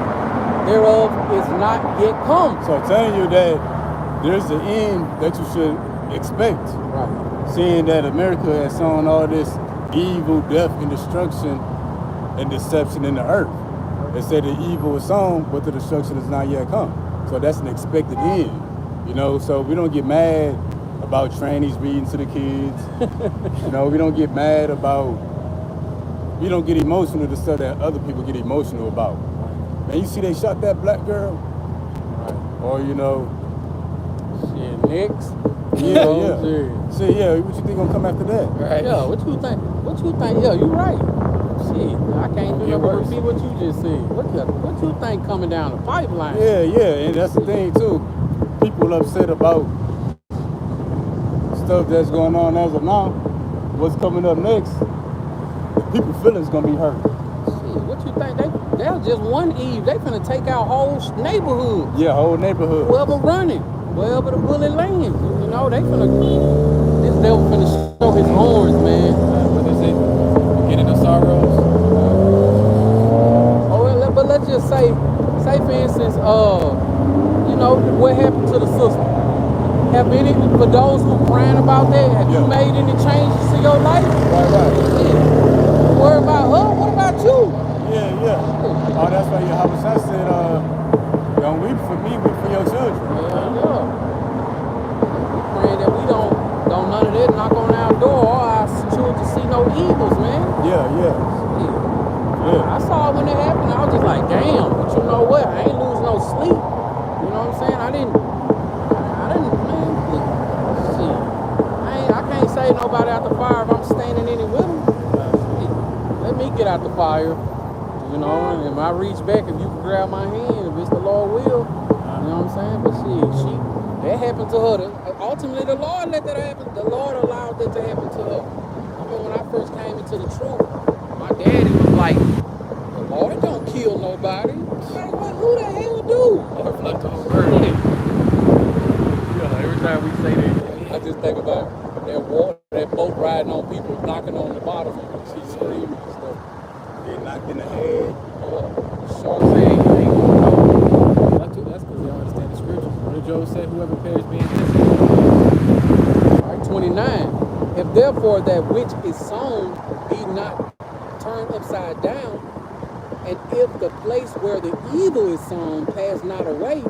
is not yet come." So I'm telling you that there's the end that you should expect. Right. Seeing that America has sown all this evil, death, and destruction and deception in the earth. They say the evil is sown, but the destruction has not yet come. So that's an expected end. You know, so we don't get mad about trannies reading to the kids. You know, we don't get mad about, we don't get emotional to stuff that other people get emotional about. Man, you see they shot that black girl? Right. Or, you know, Shit, next. yeah, Oh, yeah. shit. See, yeah, what you think gonna come after that? Right. Yeah, what you think? Yeah, you right. Shit, I can't do Get nothing but worse. repeat what you just said. What you think coming down the pipeline? Yeah, and that's the thing too. People upset about stuff that's going on as of now. What's coming up next? People feelings gonna be hurt. Shit, what you think? They're just one Eve. They finna take out whole neighborhoods. Yeah, whole neighborhood. Whoever running, wherever the bullet lands, you know, they finna. This devil finna show his horns, man. What is it? Beginning of sorrows. Oh, well, but let's just say for instance, you know, what happened to the sister? Have any, for those who crying about that, have you Yeah. made any changes to your life? Right. Shit. Don't worry about her. What about you? Yeah. Oh, that's why Yahweh Shai said, don't weep for me, weep for your children. Yeah. We praying that we don't none of that knock on our door or our children see no evils, man. Yeah. I saw it when it happened. I was just like, damn. But you know what? I ain't lose no sleep. You know what I'm saying? I didn't, man. Look, shit. I can't say nobody out the fire if I'm standing in it with them. Shit. Let me get out the fire. You know, and if I reach back, if you can grab my hand, if it's the Lord will. You know what I'm saying? But shit, that happened to her. Ultimately, the Lord let that happen. The Lord allowed that to happen to her. I mean, when I first came into the truth, my daddy was like, the Lord don't kill nobody. Like, what, who the hell do? Lord flood the whole earth. Yeah, every time we say that. I just think about that water, that boat riding on people, knocking on the bottom. She's screaming and stuff. They knocked in the head. Shark saying, That's because they understand the scriptures. What did Job say? Whoever perishes being innocent. All right, 29. If therefore that which is sown be not turned upside down, and if the place where the evil is sown pass not away,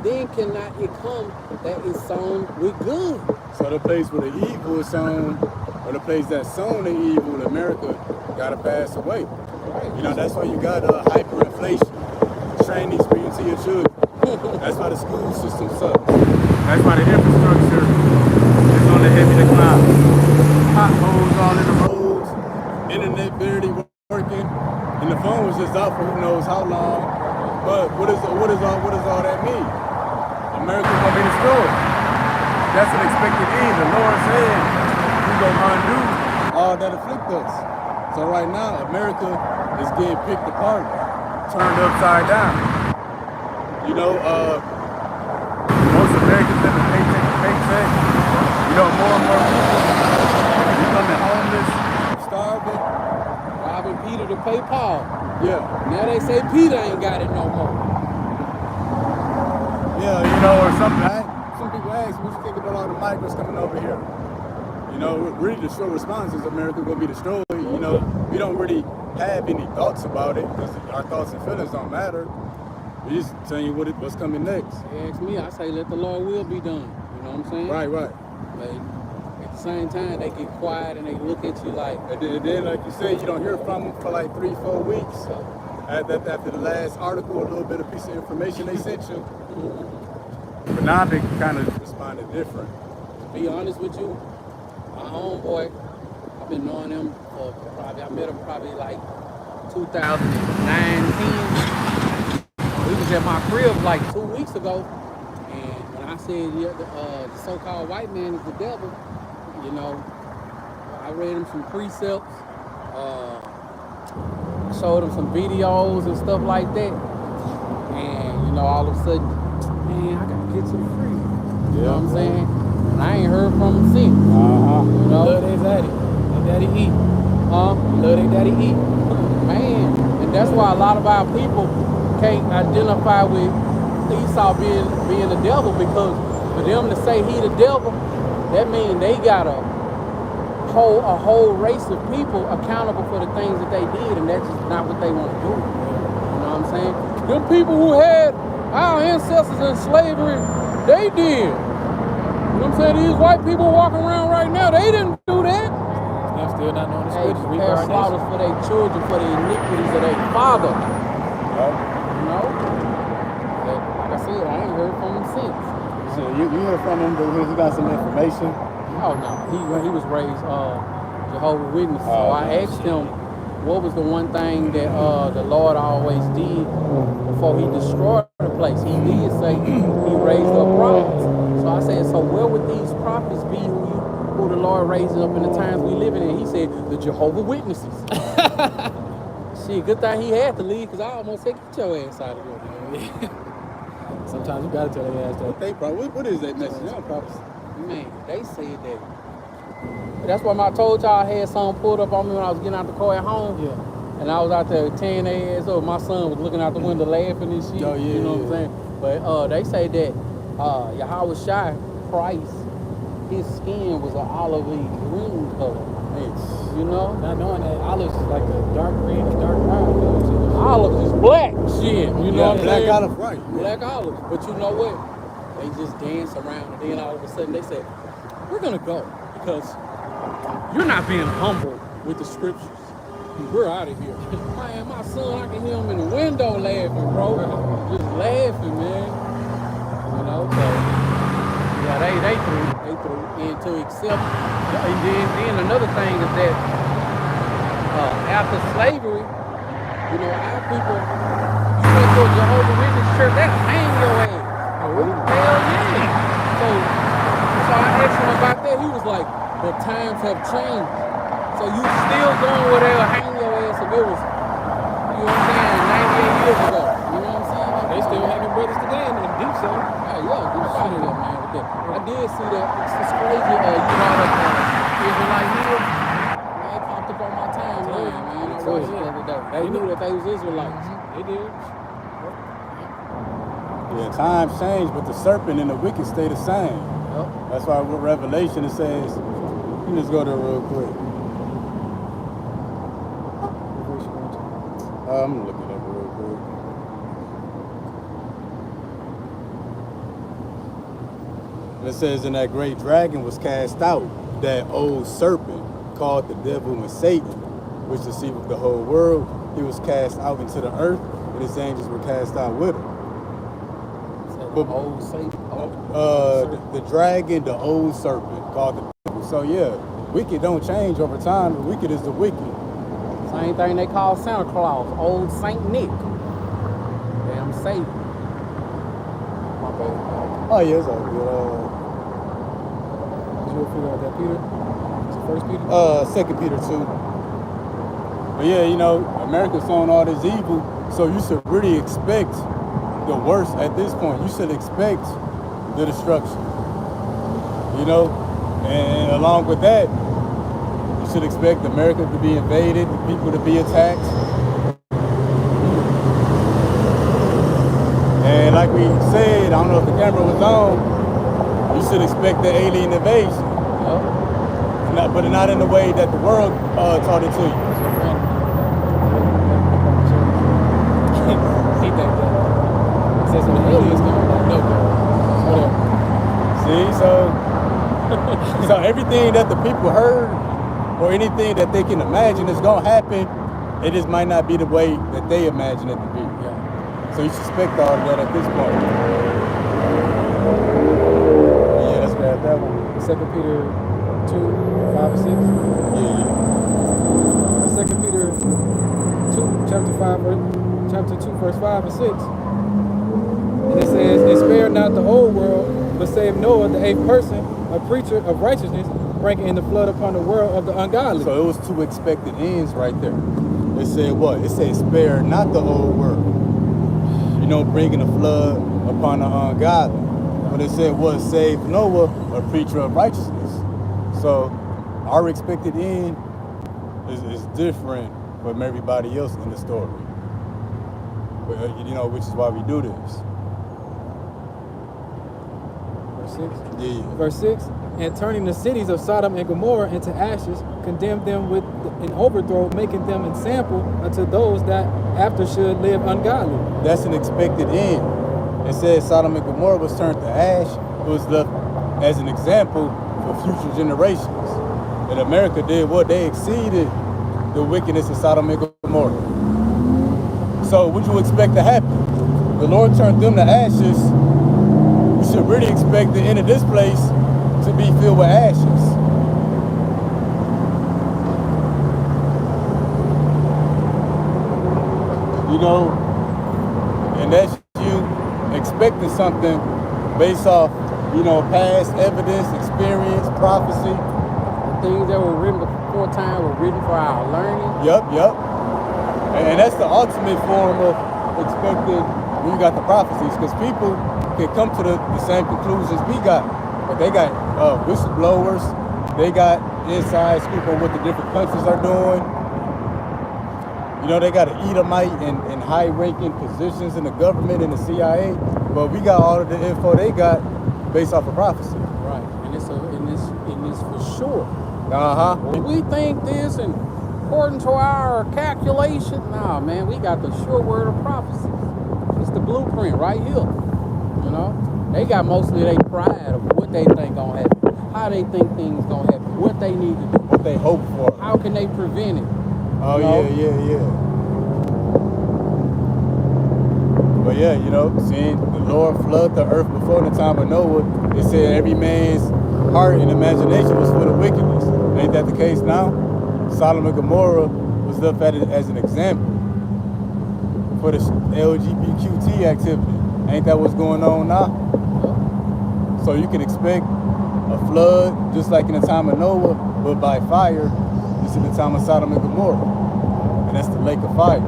then cannot it come that is sown with good. So the place where the evil is sown, or the place that's sown the evil, America, gotta pass away. Right. You know, that's why you got hyperinflation. Chinese experiencing your children. That's why the school system sucks. That's why the infrastructure is on the heavy decline. Potholes all in the roads. Internet barely working, and the phone was just out for who knows how long. But what does all that mean? America's gonna be destroyed. That's an expected end. The Lord said He's gonna undo. All that afflict us. So right now, America is getting picked apart. Turned upside down. You know, Most Americans live paycheck to paycheck. More and more people becoming homeless. starving. Robbing Peter to pay Paul. Yeah, Now they say Peter ain't got it no more. yeah. Or something. Some people ask, what you think about all the migrants coming over here? Really the short response is America gonna be destroyed. We don't really have any thoughts about it because our thoughts and feelings don't matter. We just tell you what's coming next. They ask me, I say let the Lord will be done. You know what I'm saying? Right. But at the same time, they get quiet and they look at you like, And then like you said, you don't hear from them for like 3-4 weeks. After the last article, a little bit of piece of information they sent you, But now they kind of responded different. to be honest with you, my homeboy, I've been knowing him for I met him probably like 2009, 10. He was at my crib like 2 weeks ago, and when I said the so-called white man is the devil, I read him some precepts, showed him some videos and stuff like that, and all of a sudden, man, I gotta get to the crib. You know what I'm saying? And I ain't heard from him since. Love their daddy. Their daddy eat. Love their daddy eat. Man, and that's why a lot of our people can't identify with Esau being the devil, because for them to say he the devil, that means they got a whole race of people accountable for the things that they did, and that's just not what they want to do. You know what I'm saying? Them people who had our ancestors in slavery, they did. You know what I'm saying? These white people walking around right now, they didn't do that. Them still not knowing the They scriptures. We prepare our slaughters nation. for their children, for the iniquities of their father. You know? But like I said, I ain't heard from him since. So you hear from him, but he got some information. Oh no, he was raised Jehovah's Witness. So Oh, I asked him what was the one thing that the Lord always did before he destroyed the place. He did say he raised up prophets. So I said, so where would these prophets be who the Lord raised up in the times we living in? He said, the Jehovah's Witnesses. Shit, good thing he had to leave, because I almost said, get your ass out of here. Sometimes you gotta tell their ass that. They probably, what is that message? Y'all probably. Man, they said that. That's why I told y'all I had something pulled up on me when I was getting out the car at home. Yeah. And I was out there tearing their ass up. My son was looking out the window laughing and shit. Oh, yeah, you know what I'm yeah. saying? But they say that Yahweh Shai, Christ, his skin was an olivey green color. You know? Not knowing that olives is like a dark green and dark brown. Olives is black shit. You know what I'm black saying? olive, right. Black olives. But you know what? They just dance around, and then all of a sudden they say, we're gonna go because you're not being humble with the scriptures. We're out of here. Man, my son, I can hear him in the window laughing, bro. Just laughing, man. So yeah, they threw and to accept. And then another thing is that after slavery, our people, you went to a Jehovah's Witness church, they'll hang your ass. Hell yeah. So I asked him about that. He was like, but times have changed. So you still going where they'll hang your ass if it was, 98 years ago. You know what I'm saying? They still hanging brothers today in the deep south. Hey, yo, get out of here, man. With that. I did see that. It's crazy. Israelite Hill. Man, it popped up on my timeline, man. I watched it the other day. They knew that they was Israelites. They did. Yeah, times change, but the serpent and the wicked stay the same. Yep. That's why with Revelation it says, you can just go there real quick. I'm gonna look it up real quick. And it says, and that great dragon was cast out, that old serpent called the devil and Satan, which deceiveth the whole world. He was cast out into the earth, and his angels were cast out with him. But Old Satan. the dragon, the old serpent, called the devil. So yeah, wicked don't change over time. The wicked is the wicked. Same thing they call Santa Claus, Old Saint Nick. Damn Satan. My bad. Oh yeah, it's all good. Did you figure out that Peter? Is it First Peter? 2 Peter 2. But yeah, you know, America's sown all this evil, so you should really expect the worst at this point. You should expect the destruction. You know, and along with that, you should expect America to be invaded, the people to be attacked. And like we said, I don't know if the camera was on, you should expect the alien invasion. But not in the way that the world taught it to you. He think that. Says when the aliens come, like, no, whatever. See, so everything that the people heard or anything that they can imagine is gonna happen, it just might not be the way that they imagine it to be. Yeah. So you suspect all of that at this point. Yeah, let's grab that one. 2 Peter 2, 5 and 6. Yeah. 2 Peter 2, chapter 2, verse 5 and 6. And it says, and spare not the whole world, but save Noah, the eighth person, a preacher of righteousness, bringing in the flood upon the world of the ungodly. So it was two expected ends right there. It said what? It said spare not the whole world. You know, bringing a flood upon the ungodly. But it said what? Save Noah, a preacher of righteousness. So our expected end is different from everybody else in the story. But, you know, which is why we do this. Verse 6. Yeah. Verse 6. And turning the cities of Sodom and Gomorrah into ashes, condemned them with an overthrow, making them an example unto those that after should live ungodly. That's an expected end. It says Sodom and Gomorrah was turned to ash. It was left as an example for future generations. And America did what? They exceeded the wickedness of Sodom and Gomorrah. So what you expect to happen? The Lord turned them to ashes. We should really expect the end of this place to be filled with ashes. You know, and that's you expecting something based off, you know, past evidence, experience, prophecy. The things that were written before time were written for our learning. Yep. And that's the ultimate form of expecting when you got the prophecies, because people can come to the same conclusions we got. But they got whistleblowers, they got inside scoop on what the different countries are doing. You know, they got an Edomite in high-ranking positions in the government and the CIA, but we got all of the info they got based off of prophecy. Right. And it's for sure. When we think this and according to our calculation, nah, man, we got the sure word of prophecy. It's the blueprint right here. You know, they got mostly their pride of what they think gonna happen, how they think things gonna happen, what they need to do, What they hope for. how can they prevent it. Oh, You know? yeah. But yeah, you know, seeing the Lord flood the earth before the time of Noah, it said every man's heart and imagination was full of wickedness. Ain't that the case now? Sodom and Gomorrah was left at it as an example for the LGBTQT activity. Ain't that what's going on now? So you can expect a flood just like in the time of Noah, but by fire. This is the time of Sodom and Gomorrah. And that's the lake of fire.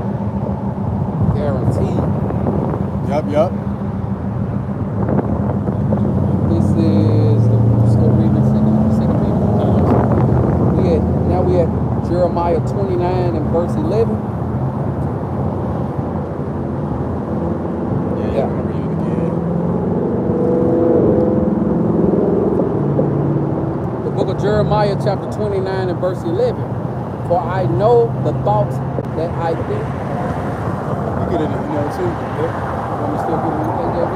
Guaranteed. Yup. This is let's go read the second Peter. We at Jeremiah 29 and verse 11. Yeah. I'm gonna read it again. The book of Jeremiah chapter 29 and verse 11. For I know the thoughts that I think. You get it, you know, too. Want me to still get it in KJV?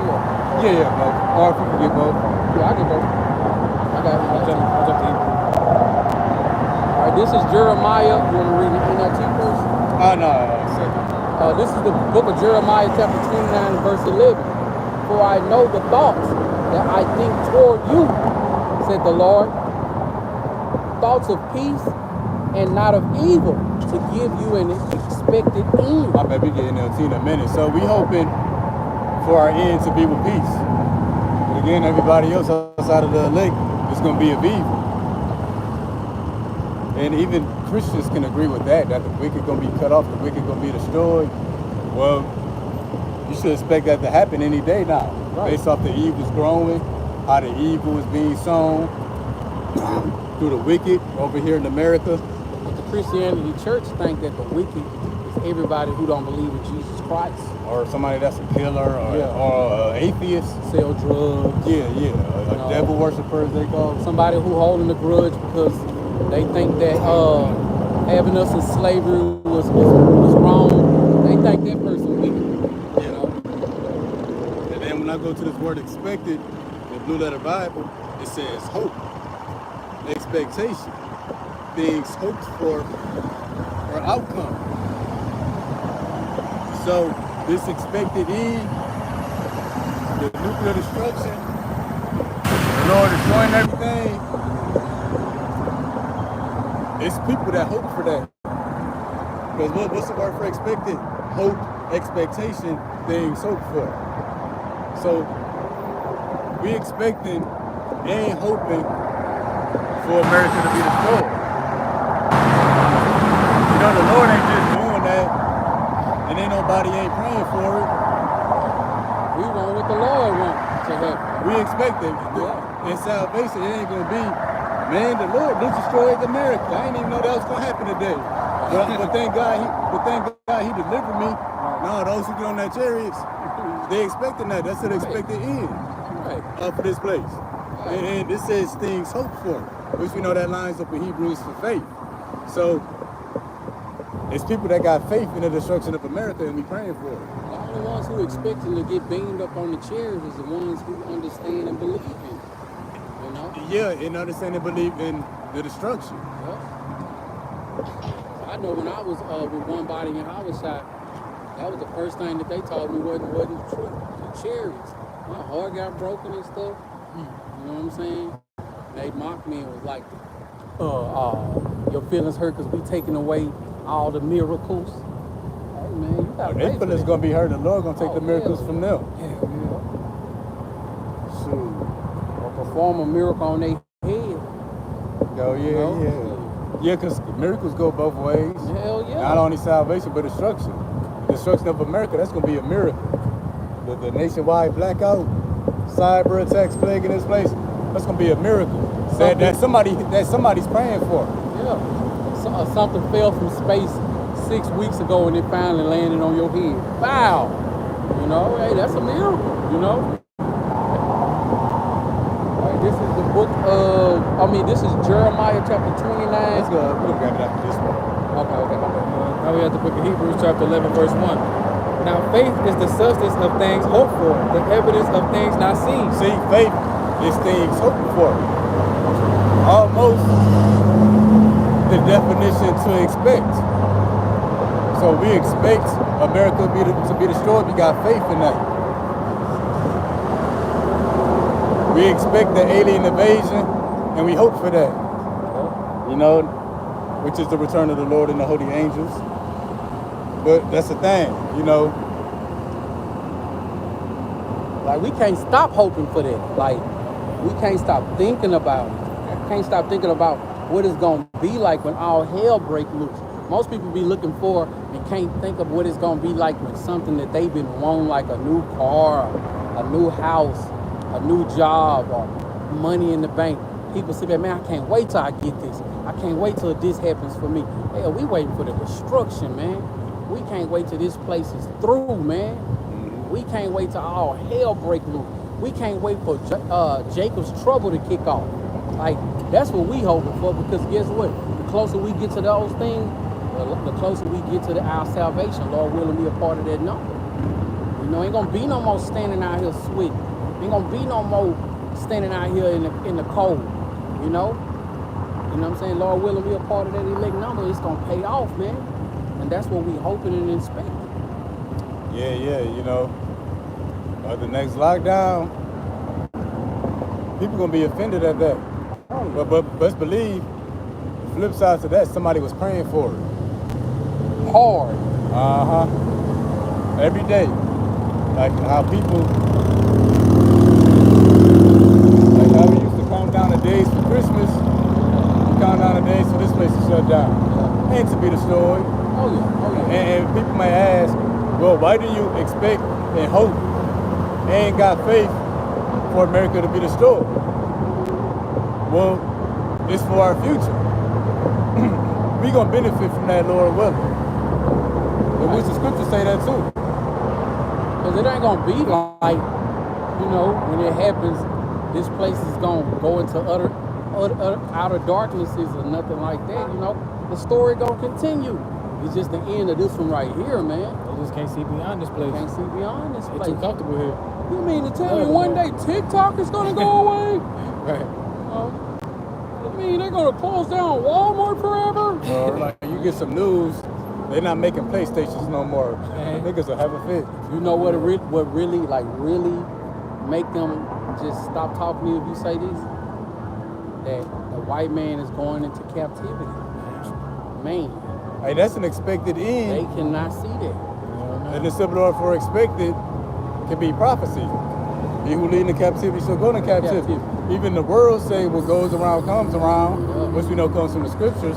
Yeah, both. Or if you can get both. Yeah, I can go. I got it. I'll jump to you. All right, this is Jeremiah. You want to read the NLT first? No, second. This is the book of Jeremiah chapter 29 and verse 11. for I know the thoughts that I think toward you, said the Lord, thoughts of peace and not of evil, to give you an expected end. I bet we get NLT in a minute. So we hoping for our end to be with peace. But again, everybody else outside of the elect is going to be of evil. And even Christians can agree with that the wicked going to be cut off, the wicked going to be destroyed. Well, you should expect that to happen any day now. Right. Based off the evil's growing, how the evil is being sown through the wicked over here in America. But the Christianity church think that the wicked is everybody who don't believe in Jesus Christ. Or somebody that's a killer or, Yeah. or atheist. Sell drugs. Yeah. A devil worshiper, as they call it. Somebody who holding a grudge because they think that having us in slavery was wrong. They think that person wicked. You know? And then when I go to this word expected, in Blue Letter Bible, it says hope, expectation, things hoped for or outcome. So this expected end, the nuclear destruction, the Lord destroying everything, it's people that hope for that. Because what's the word for expected? Hope, expectation, things hoped for. So we expecting and hoping for America to be destroyed. You know, the Lord ain't just doing that, and ain't nobody ain't praying for it. We want what the Lord wants to happen. We expect it. In salvation, it ain't gonna be, man, the Lord just destroyed America. I didn't even know that was gonna happen today. But thank God he delivered me. No, those who get on that chariots, they expecting that. That's an expected end for this place. And this says things hoped for, which we know that lines up with Hebrews for faith. So it's people that got faith in the destruction of America, and we praying for it. The only ones who expecting to get beamed up on the chairs is the ones who understand and believe in it. You know? Yeah, and understand and believe in the destruction. Yeah. I know when I was with One Body and Howard shot, that was the first thing that they told me wasn't true. The chariots. My heart got broken and stuff. You know what I'm saying? They mocked me and was like, your feelings hurt because we taking away all the miracles. Hey man, you got Their feelings gonna be hurt. The Lord gonna take the miracles from them. Yeah. Shoot. Or perform a miracle on their head. Oh yeah, You know? yeah. Yeah, because miracles go both ways. Hell yeah. Not only salvation, but destruction. The destruction of America, that's going to be a miracle. The nationwide blackout, cyber attacks plaguing this place, that's going to be a miracle. That somebody's praying for. Yeah. Something fell from space 6 weeks ago and it finally landed on your head. Wow. You know, hey, that's a miracle, you know? This is the book of, this is Jeremiah chapter 29. Let's go. We'll grab it after this one. Okay. Now we have the book of Hebrews chapter 11 verse 1. Now faith is the substance of things hoped for, the evidence of things not seen. See, faith is things hoped for. Almost the definition to expect. So we expect America to be destroyed. We got faith in that. We expect the alien invasion, and we hope for that. You know, which is the return of the Lord and the holy angels. But that's the thing, you know. Like, we can't stop hoping for that. Like, we can't stop thinking about it. Can't stop thinking about what it's going to be like when all hell breaks loose. Most people be looking for and can't think of what it's going to be like when something that they've been wanting, like a new car, a new house, a new job, or money in the bank. People say, man, I can't wait till I get this. I can't wait till this happens for me. Hell, we waiting for the destruction, man. We can't wait till this place is through, man. We can't wait till all hell break loose. We can't wait for Jacob's trouble to kick off. Like, that's what we hoping for, because guess what? The closer we get to those things, the closer we get to our salvation. Lord willing, be a part of that number. You know, ain't gonna be no more standing out here sweating. Ain't gonna be no more standing out here in the cold, you know? You know what I'm saying? Lord willing, be a part of that elect number. It's gonna pay off, man. And that's what we hoping and expecting. Yeah, you know. The next lockdown, people gonna be offended at that. But best believe, the flip side to that, somebody was praying for it. Hard. Every day. Like how we used to count down the days for Christmas, we count down the days for this place to shut down. Ain't to be the story. Oh yeah. And people may ask, well, why do you expect and hope and got faith for America to be destroyed? Well, it's for our future. We gonna benefit from that, Lord willing. And which the scriptures say that too. Because it ain't gonna be like, you know, when it happens, this place is gonna go into utter outer darknesses or nothing like that. You know, the story gonna continue. It's just the end of this one right here, man. They just can't see beyond this place. Can't see beyond this They're place. too comfortable here. You mean to tell me one day TikTok is gonna go away? Right. You mean they're gonna close down Walmart forever? Or like you get some news, they're not making PlayStations no more. Niggas will have a fit. You know what really make them just stop talking to you if you say this? That the white man is going into captivity. Man. Hey, that's an expected end. They cannot see that. And the simple word for expected can be prophecy. He who lead in captivity shall go into captivity. Even the world say what goes around comes around, which we know comes from the scriptures.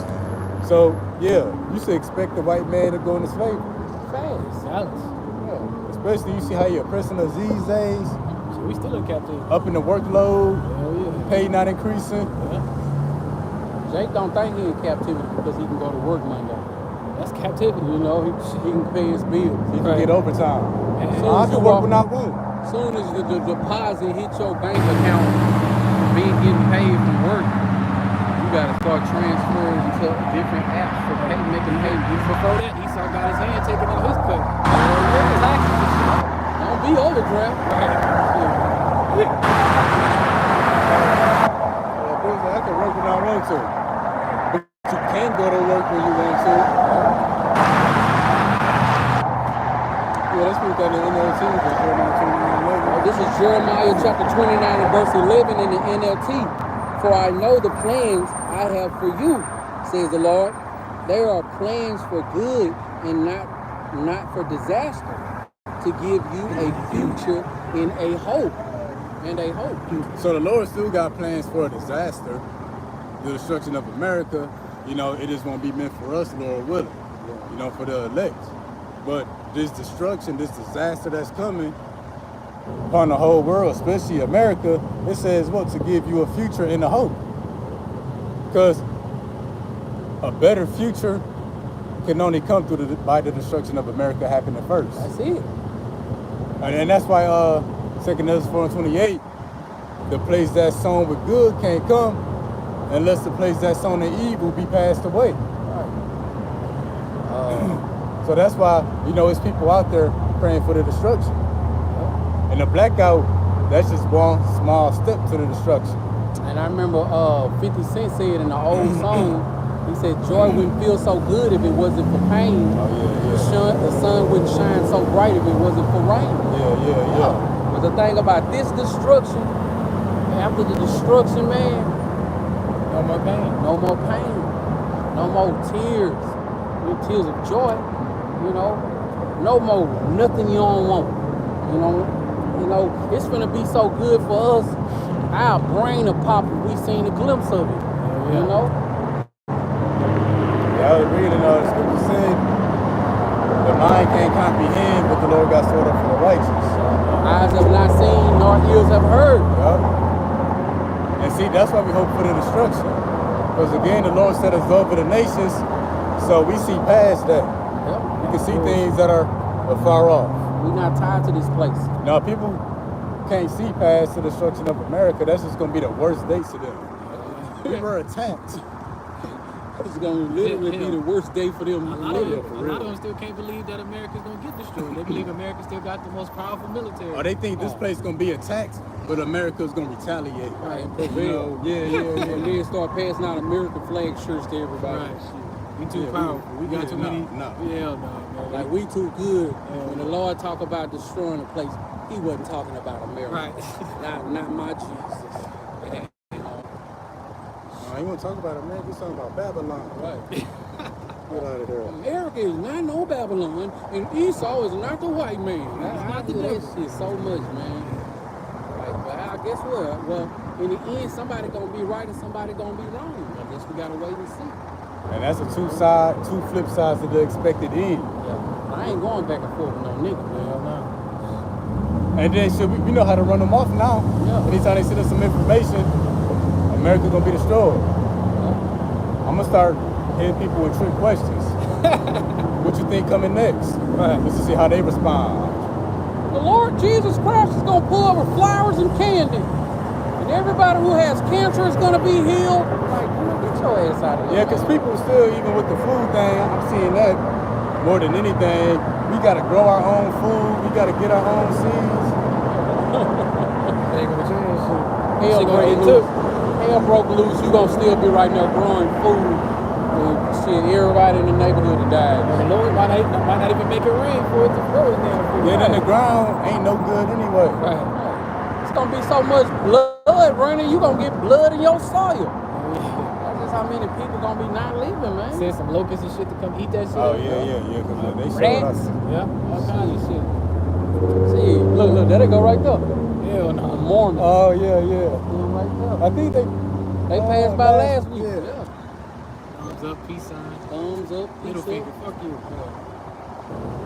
So yeah, you should expect the white man to go into slavery. Fast. Silence. Yeah. Especially you see how you're oppressing us these days. So we still in captivity. Up in the workload, Hell yeah. pay not increasing. Jake don't think he in captivity because he can go to work Monday. That's captivity. You know, he can pay his bills. He can get overtime. Soon I as can you work walk- when I want. Soon as the deposit hits your bank account, being getting paid from work, you gotta start transferring to different apps for making payments. Before that, Esau got his hand taken out of his cut. Don't be overdraft. I can work when I want to. But you can go to work when you want to. Yeah, let's read that in the NLT. This is Jeremiah chapter 29 and verse 11 in the NLT. For I know the plans I have for you, says the Lord. They are plans for good and not for disaster, to give you a future and a hope. So the Lord still got plans for a disaster, the destruction of America. You know, it is going to be meant for us, Lord willing, you know, for the elect. But this destruction, this disaster that's coming upon the whole world, especially America, it says what? To give you a future and a hope. Because a better future can only come through by the destruction of America happening first. That's it. And that's why 2nd Ezra 4:28, the place that's sown with good can't come unless the place that's sown in evil be passed away. So that's why, you know, it's people out there praying for the destruction. And the blackout, that's just one small step to the destruction. And I remember 50 Cent said in the old song, he said, joy wouldn't feel so good if it wasn't for pain. The sun wouldn't shine so bright if it wasn't for rain. But the thing about this destruction, after the destruction, man, No more pain. no more pain, no more tears, no tears of joy, you know, no more nothing you don't want, you know, it's gonna be so good for us, our brain will pop if we seen a glimpse of it, you know. Yeah, I was reading the scripture said, the mind can't comprehend what the Lord got stored up for the righteous. Eyes have not seen, nor ears have heard. And see, that's why we hope for the destruction. Because again, the Lord set us over the nations, so we see past that. We can see things that are far off. We're not tied to this place. Now, people can't see past the destruction of America. That's just going to be the worst day to them. We were attacked. It's going to literally be the worst day for them. A lot of them still can't believe that America's going to get destroyed. They believe America still got the most powerful military. Or they think this place is going to be attacked, but America's going to retaliate. Right, You know, yeah. And then start passing out American flag shirts to everybody. Right. We too Yeah, powerful. We got yeah, too nah, many. nah. Hell no, man. Like we too good. When the Lord talk about destroying a place, he wasn't talking about America. Right. Not my Jesus. You know, He wasn't talking about America. He's talking about Babylon. right. Get out of there. America is not no Babylon, and Esau is not the white man. I not the hear that devil. shit so much, man. Like, but I guess what? Well, in the end, somebody gonna be right and somebody gonna be wrong. I guess we gotta wait and see. And that's a two flip sides to the expected end. Yeah. I ain't going back and forth with no nigga, man. Hell no. And then shit, we know how to run them off now. Yeah. Anytime they send us some information, America's gonna be destroyed. Yeah. I'm gonna start hitting people with trick questions. What you think coming next? Right. Just to see how they respond. The Lord Jesus Christ is gonna pull over flowers and candy, and everybody who has cancer is gonna be healed. Like, get your ass out of here. Yeah, because people still, even with the food thing, I'm seeing that more than anything. We gotta grow our own food. We gotta get our own seeds. They ain't gonna change shit. Hell Shit gonna broke get loose. Hell broke loose. You gonna still be right now growing food. And shit, everybody in the neighborhood will die. The Lord might not even make it rain for it to grow in there. Then in the ground ain't no good anyway. Right. It's gonna be so much blood running, you gonna get blood in your soil. That's just how many people gonna be not living, man. Send some locusts and shit to come eat that shit. Oh up, yeah, bro. yeah, because they showed Rats. us. Yeah. All kinds of shit. See, look, there they go right there. Hell The no. Mormons. Oh yeah, yeah. Them right there. I think they They passed by last week. yeah. Yeah. Thumbs up, peace sign. Thumbs up, Middle peace finger. up. Fuck you.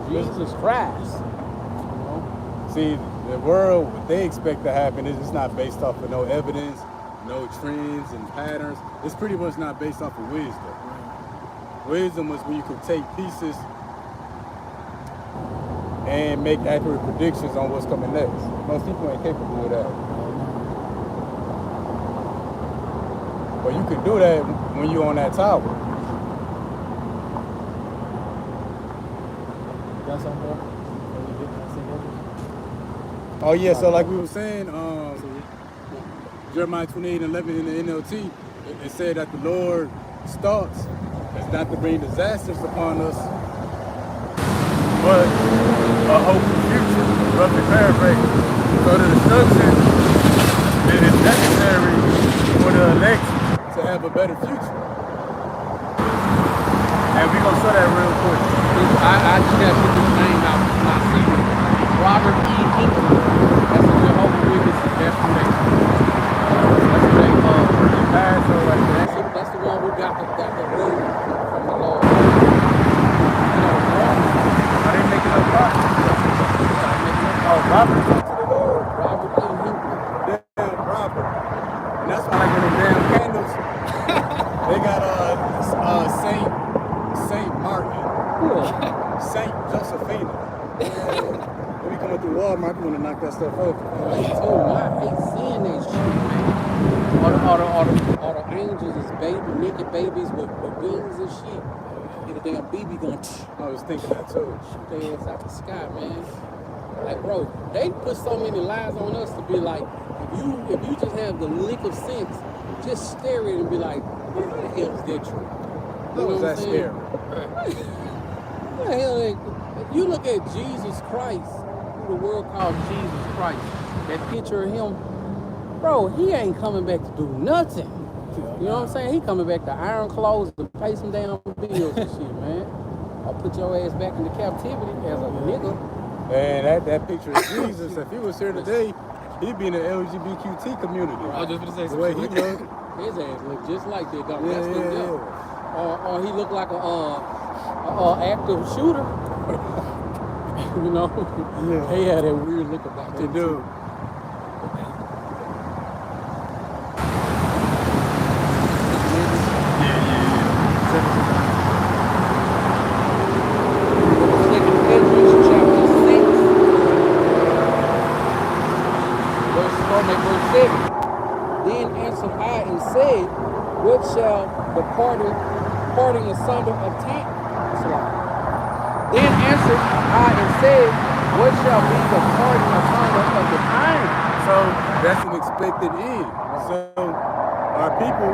Jesus Christ. See, the world, what they expect to happen is it's not based off of no evidence, no trends and patterns. It's pretty much not based off of wisdom. Wisdom is when you can take pieces and make accurate predictions on what's coming next. Most people ain't capable of that. But you can do that when you're on that tower. Got something more? Oh yeah, so like we were saying, Jeremiah 28:11 in the NLT, it said that the Lord's thoughts is not to bring disasters upon us, but a hopeful future. Roughly paraphrase. So the destruction is necessary for the elect to have a better future. And we're gonna show that real quick. I just got his name out. I see it. Robert E. Hinckley. That's a Jehovah's Witness. That's who they. That's right there. That's the one who got the word from the Lord. Are they making up Robert? Oh, Robert talked to the Lord. Robert E. Hinckley. Damn Robert. And that's why like in the damn candles, they got Saint Martin, Saint Josephina. When we coming through Walmart, you want to knock that stuff over. I hate seeing that shit, man. Or the angels is naked babies with wings and shit. And the damn BB gun I was thinking that too. shoot their ass out the sky, man. Like, bro, they put so many lies on us to be like, if you just have the lick of sense, just stare at it and be like, man, how the hell is that true? That was that scary. What the hell? You look at Jesus Christ, who the world calls Jesus Christ. That picture of him, bro, he ain't coming back to do nothing. You know what I'm saying? He coming back to iron clothes and pay some damn bills and shit, man. Or put your ass back into captivity as a nigga. And that picture of Jesus, if he was here today, he'd be in the LGBTQ community. I was just gonna say The some way shit he like that. looked. His ass look just like that, don't Yeah, he? yeah. Or he look like a active shooter. You know? Yeah. He had that weird look about They him. do. Second Ezra chapter 6. Verse 7. Then answered I and said, what shall the parting asunder of time? Then answered I and said, what shall be the parting asunder of the time? So that's an expected end. So our people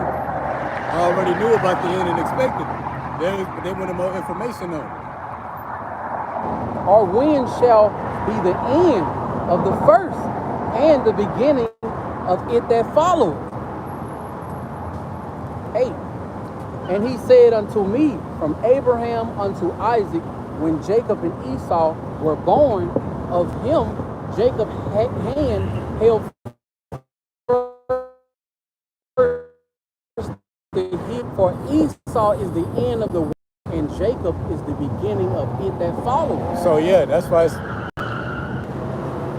already knew about the end and expected it. They wanted more information on it. Or when shall be the end of the first and the beginning of it that followeth? 8. And he said unto me, from Abraham unto Isaac, when Jacob and Esau were born, of him Jacob's hand held first the hit, for Esau is the end of the world, and Jacob is the beginning of it that follows. So yeah, that's why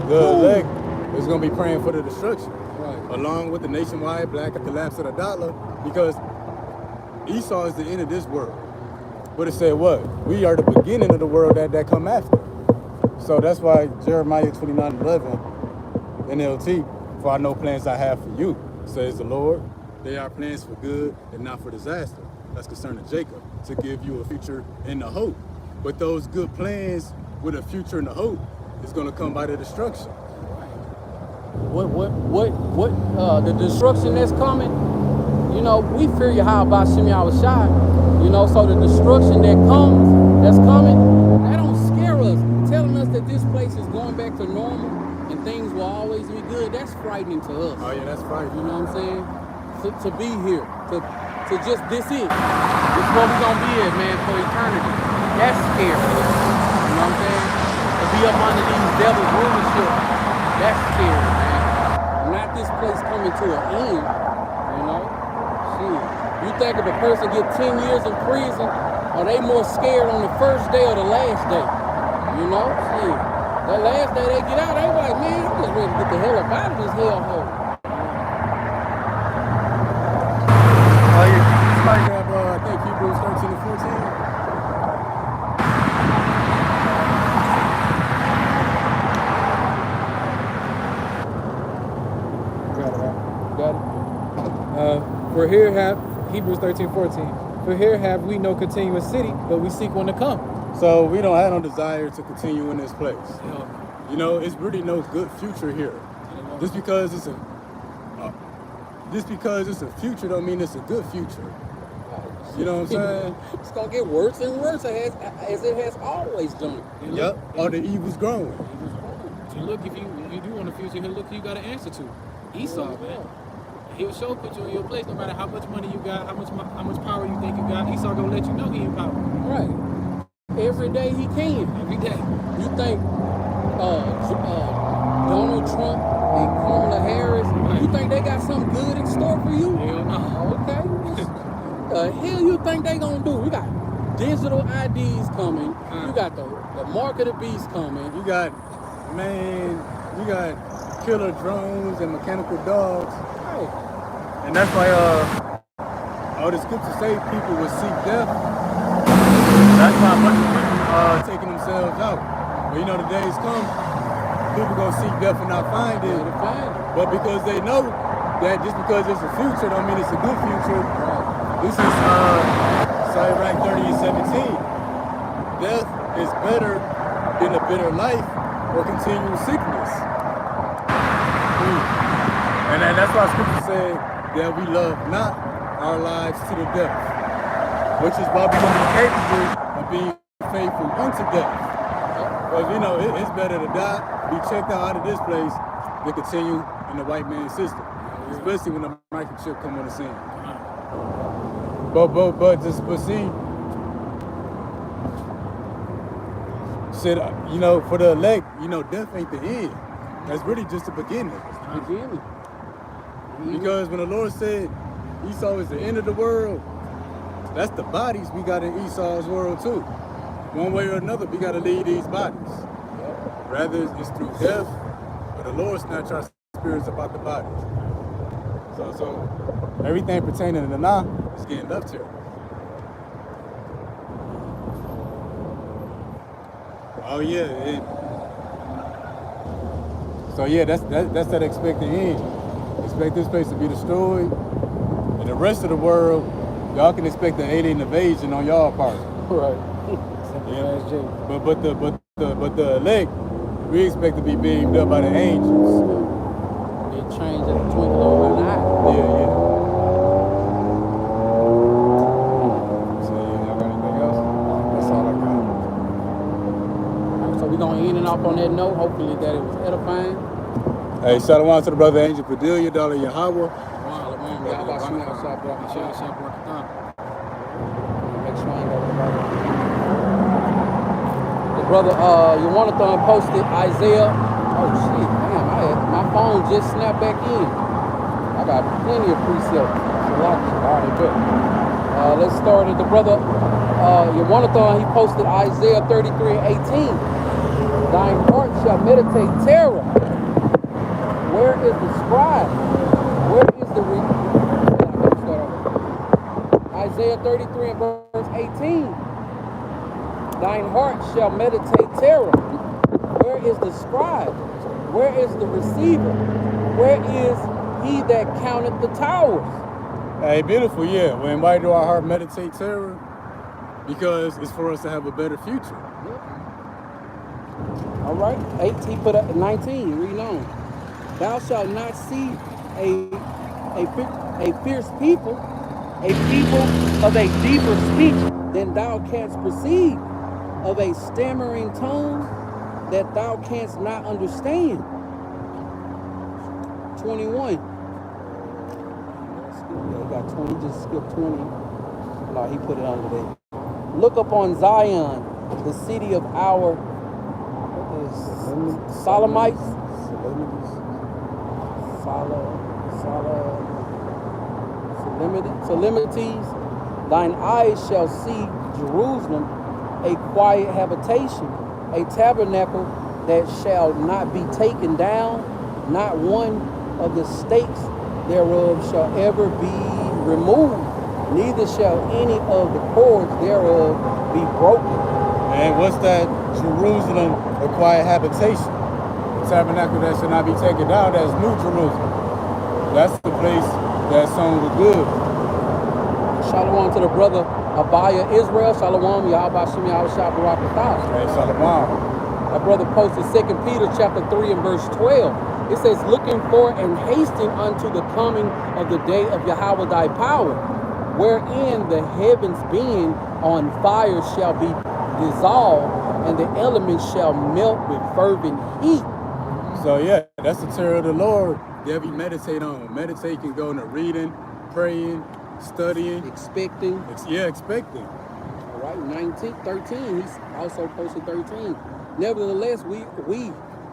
the elect is going to be praying for the destruction, Right. along with the nationwide black collapse of the dollar, because Esau is the end of this world. But it said what? We are the beginning of the world that come after. So that's why Jeremiah 29:11 NLT, for I know plans I have for you, says the Lord. They are plans for good and not for disaster. That's concerning Jacob, to give you a future and a hope. But those good plans with a future and a hope is going to come by the destruction. The destruction that's coming, you know, we fear Yahweh Shem Yahushai, you know, so the destruction that's coming, that don't scare us. Telling us that this place is going back to normal and things will always be good, that's frightening to us. Oh yeah, that's right. You know what I'm saying? To be here, to just this is where we gonna be at, man, for eternity. That's scary. You know what I'm saying? To be up under these devils' rulership, that's scary, man. Not this place coming to an end, you know? Shit. You think if a person get 10 years in prison, are they more scared on the first day or the last day? You know? Shit. That last day they get out, they like, man, I'm just ready to get the hell up out of this hellhole. I think Hebrews 13 and 14. Got it. For here have Hebrews 13:14. For here have we no continuous city, but we seek one to come. So we don't have no desire to continue in this place. You know, it's really no good future here. Just because it's a future don't mean it's a good future. You know what I'm saying? It's gonna get worse and worse as it has always done. Yep. All the evil's growing. So look, if you do want a future here, look who you got an answer to. Esau, man. He'll show put you in your place no matter how much money you got, how much power you think you got. Esau gonna let you know he in power. Right. Every day he can. Every day. You think Donald Trump and Kamala Harris, you think they got something good in store for you? Hell no. Okay. The hell you think they gonna do? You got digital IDs coming. You got the mark of the beast coming. You got killer drones and mechanical dogs. Right. And that's why all the scriptures say people will seek death. That's why a bunch of people taking themselves out. But you know the days come, people gonna seek death and not find it. But because they know that just because it's a future don't mean it's a good future. This is Sirach 30 and 17. Death is better than a bitter life or continual sickness. And that's why scripture said that we love not our lives to the death, which is why we're going to be capable of being faithful unto death. Because, you know, it's better to die, be checked out of this place, than continue in the white man's system, especially when the microchip come on the scene. But see, said, you know, for the elect, you know, death ain't the end. That's really just the beginning. Because when the Lord said Esau is the end of the world, that's the bodies we got in Esau's world too. One way or another, we got to leave these bodies. Rather it's through death, but the Lord snatch our spirits about the bodies. So everything pertaining to the now is getting left here. Oh yeah. So yeah, that's that expected end. Expect this place to be destroyed, and the rest of the world, y'all can expect an alien invasion on y'all part. Right. Yeah. But the elect, we expect to be beamed up by the angels. They change at the twinkle of an eye. Yeah. So yeah, y'all gotta we're going to end it off on that note. Hopefully that it was edifying. Hey, shalom to the brother Angel Padilla, Dollar Yahweh. Y'all about to shop block. Make sure I shop block it out. Make sure I ain't got everybody. The brother, Yawanathon posted Isaiah. Oh shit, damn, my phone just snapped back in. I got plenty of precepts. Alright, good. Let's start at the brother, Yawanathon, he posted Isaiah 33:18. Thine heart shall meditate terror. Where is the scribe? Where is the Isaiah 33 and verse 18. Thine heart shall meditate terror. Where is the scribe? Where is the receiver? Where is he that counteth the towers? Hey, beautiful, yeah. When why do our heart meditate terror? Because it's for us to have a better future. All right, 18 put up 19. Read on. Thou shalt not see a fierce people, a people of a deeper speech than thou canst perceive, of a stammering tongue that thou canst not understand. 21. Yeah, he got 20, just skipped 20. No, he put it under there. Look upon Zion, the city of our Solomonites. Solemnities. Thine eyes shall see Jerusalem, a quiet habitation, a tabernacle that shall not be taken down, not one of the stakes thereof shall ever be removed, neither shall any of the cords thereof be broken. And what's that Jerusalem, a quiet habitation? The tabernacle that shall not be taken down, that's New Jerusalem. That's the place that song was good. Shalom to the brother Abaya Israel. Shalom, Yahweh Shem Yahweh Shah Barak Atah. Hey, shalom. That brother posted 2 Peter chapter 3 and verse 12. It says, looking for and hasting unto the coming of the day of Yahweh thy power, wherein the heavens being on fire shall be dissolved, and the elements shall melt with fervent heat. So yeah, that's the terror of the Lord that we meditate on. Meditate can go into reading, praying, studying. Expecting. Expecting. All right, 13. He's also posted 13. Nevertheless, we,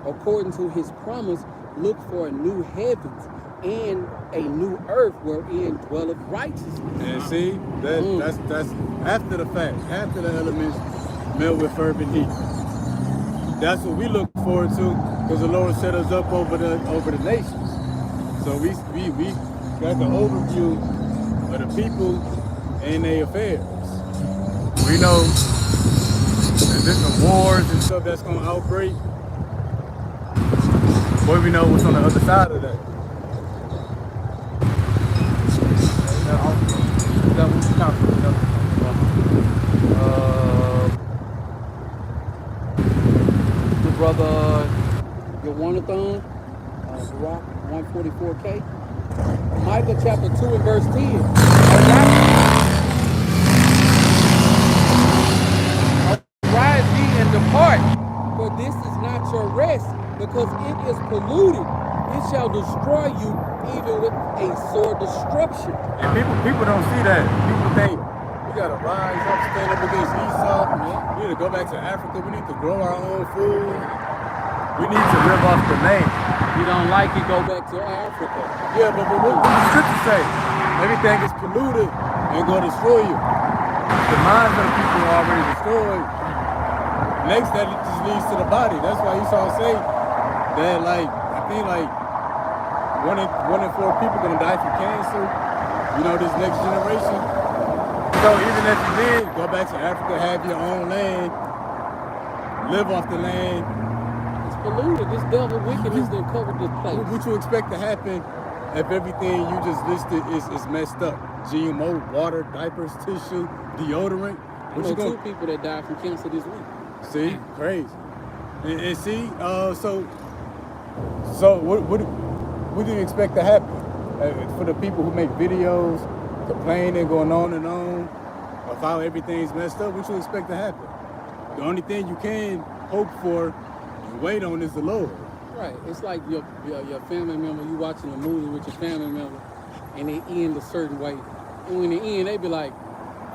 according to his promise, look for a new heavens and a new earth wherein dwelleth righteousness. And see, that's after the fact, after the elements melt with fervent heat. That's what we look forward to, because the Lord set us up over the nations. So we got the overview of the people and their affairs. We know there's different wars and stuff that's gonna outbreak. But we know what's on the other side of that. The brother Yawanathon, Barak 144K. Micah chapter 2 and verse 10. Arise ye and depart, for this is not your rest, because it is polluted. It shall destroy you even with a sore destruction. And people don't see that. People think we gotta rise up, stand up against Esau. We need to go back to Africa. We need to grow our own food. We need to live off the land. You don't like it, go back to Africa. Yeah, but what the scripture say? Everything is polluted and gonna destroy you. The minds of the people are already destroyed. Next, that just leads to the body. That's why Esau say that, like, I think like one in 4 people gonna die from cancer. You know, this next generation. So even if you did go back to Africa, have your own land, live off the land. It's polluted. This devil wickedness that covered this place. What you expect to happen if everything you just listed is messed up? GMO, water, diapers, tissue, deodorant. I know 2 people that died from cancer this week. See, crazy. And see, so what do you expect to happen for the people who make videos, complaining, going on and on of how everything's messed up? What you expect to happen? The only thing you can hope for and wait on is the Lord. Right. It's like your family member, you watching a movie with your family member, and they end a certain way. And when they end, they be like,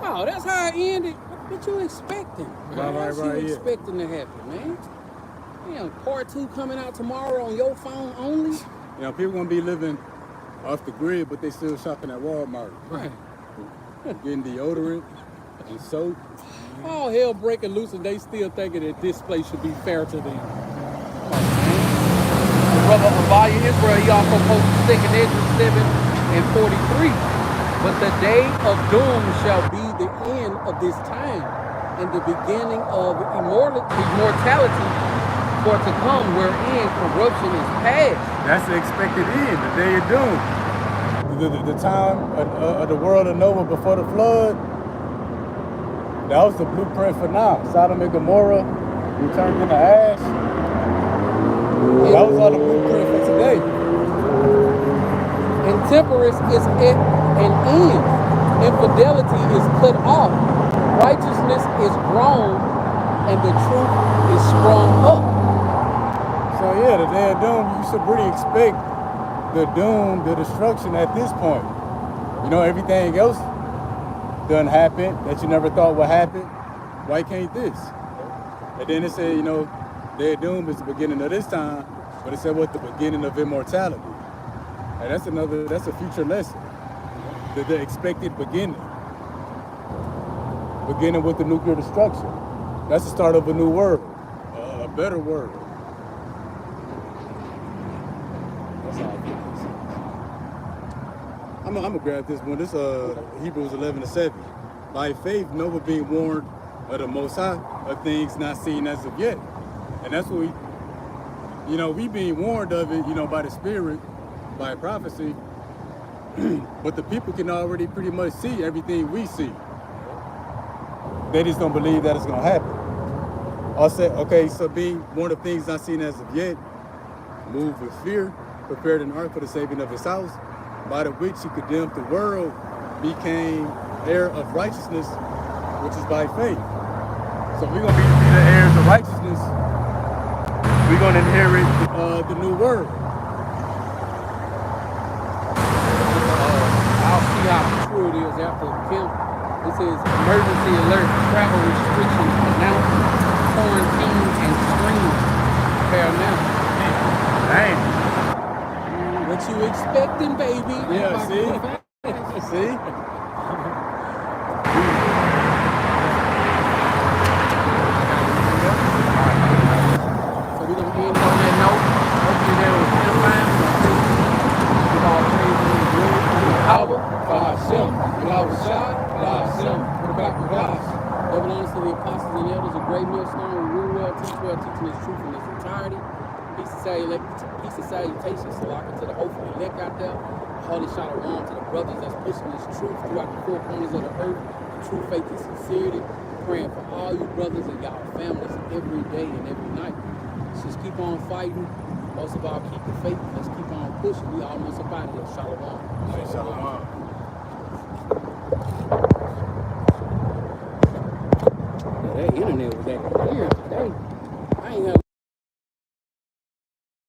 "Oh, that's how it ended." What you expecting? Right, What right, you yeah. expecting to happen, man? Damn, part 2 coming out tomorrow on your phone only. You know, people gonna be living off the grid, but they still shopping at Walmart, Right. getting deodorant and soap. All hell breaking loose, and they still thinking that this place should be fair to them. Come on, man. The brother Avaya Israel, he also posted 2 Ezra 7:43. But the day of doom shall be the end of this time, and the beginning of immortality for to come, wherein corruption is past. That's the expected end, the day of doom. The time of the world of Noah before the flood, that was the blueprint for now. Sodom and Gomorrah, we turned into ash. That was all the blueprint for today. Intemperance is at an end. Infidelity is cut off. Righteousness is grown, and the truth is sprung up. So yeah, the day of doom, you should really expect the doom, the destruction at this point. You know, everything else done happened that you never thought would happen. Why can't this? And then it said, you know, day of doom is the beginning of this time, but it said what the beginning of immortality. And that's a future lesson. The expected beginning. Beginning with the nuclear destruction. That's the start of a new world, a better world. That's how I feel. I'm gonna grab this one. This Hebrews 11:7. By faith, Noah being warned of the Most High of things not seen as of yet, and that's what we being warned of it, by the Spirit, by prophecy. But the people can already pretty much see everything we see. They just don't believe that it's gonna happen. I'll say, okay, so being warned of things not seen as of yet, moved with fear, prepared an ark for the saving of his house, by the which he condemned the world, became heir of righteousness, which is by faith. So we're gonna be the heirs of righteousness. We're gonna inherit the new world. I'll see how true it is after camp. It says emergency alert, travel restrictions announced, quarantine and screening. Prepare now. Dang. What you expecting, baby? Yeah, see? See? So we're gonna end on that note. Hopefully that was edifying. Give all praise and glory to the power of Hashem. Without shot, without Hashem. What about the gods? Double honors to the apostles and elders, a great millstone, who rule well, teaching his truth in its entirety. Peace and salutations, Salaka, to the hopeful elect out there. Holy shalom to the brothers that's pushing this truth throughout the four corners of the earth. The true faith and sincerity. Praying for all you brothers and y'all families every day and every night. Let's just keep on fighting. Most of all, keep the faith. Let's keep on pushing. We almost up out of here. Shalom. Shalom. Yeah, that internet was acting weird today.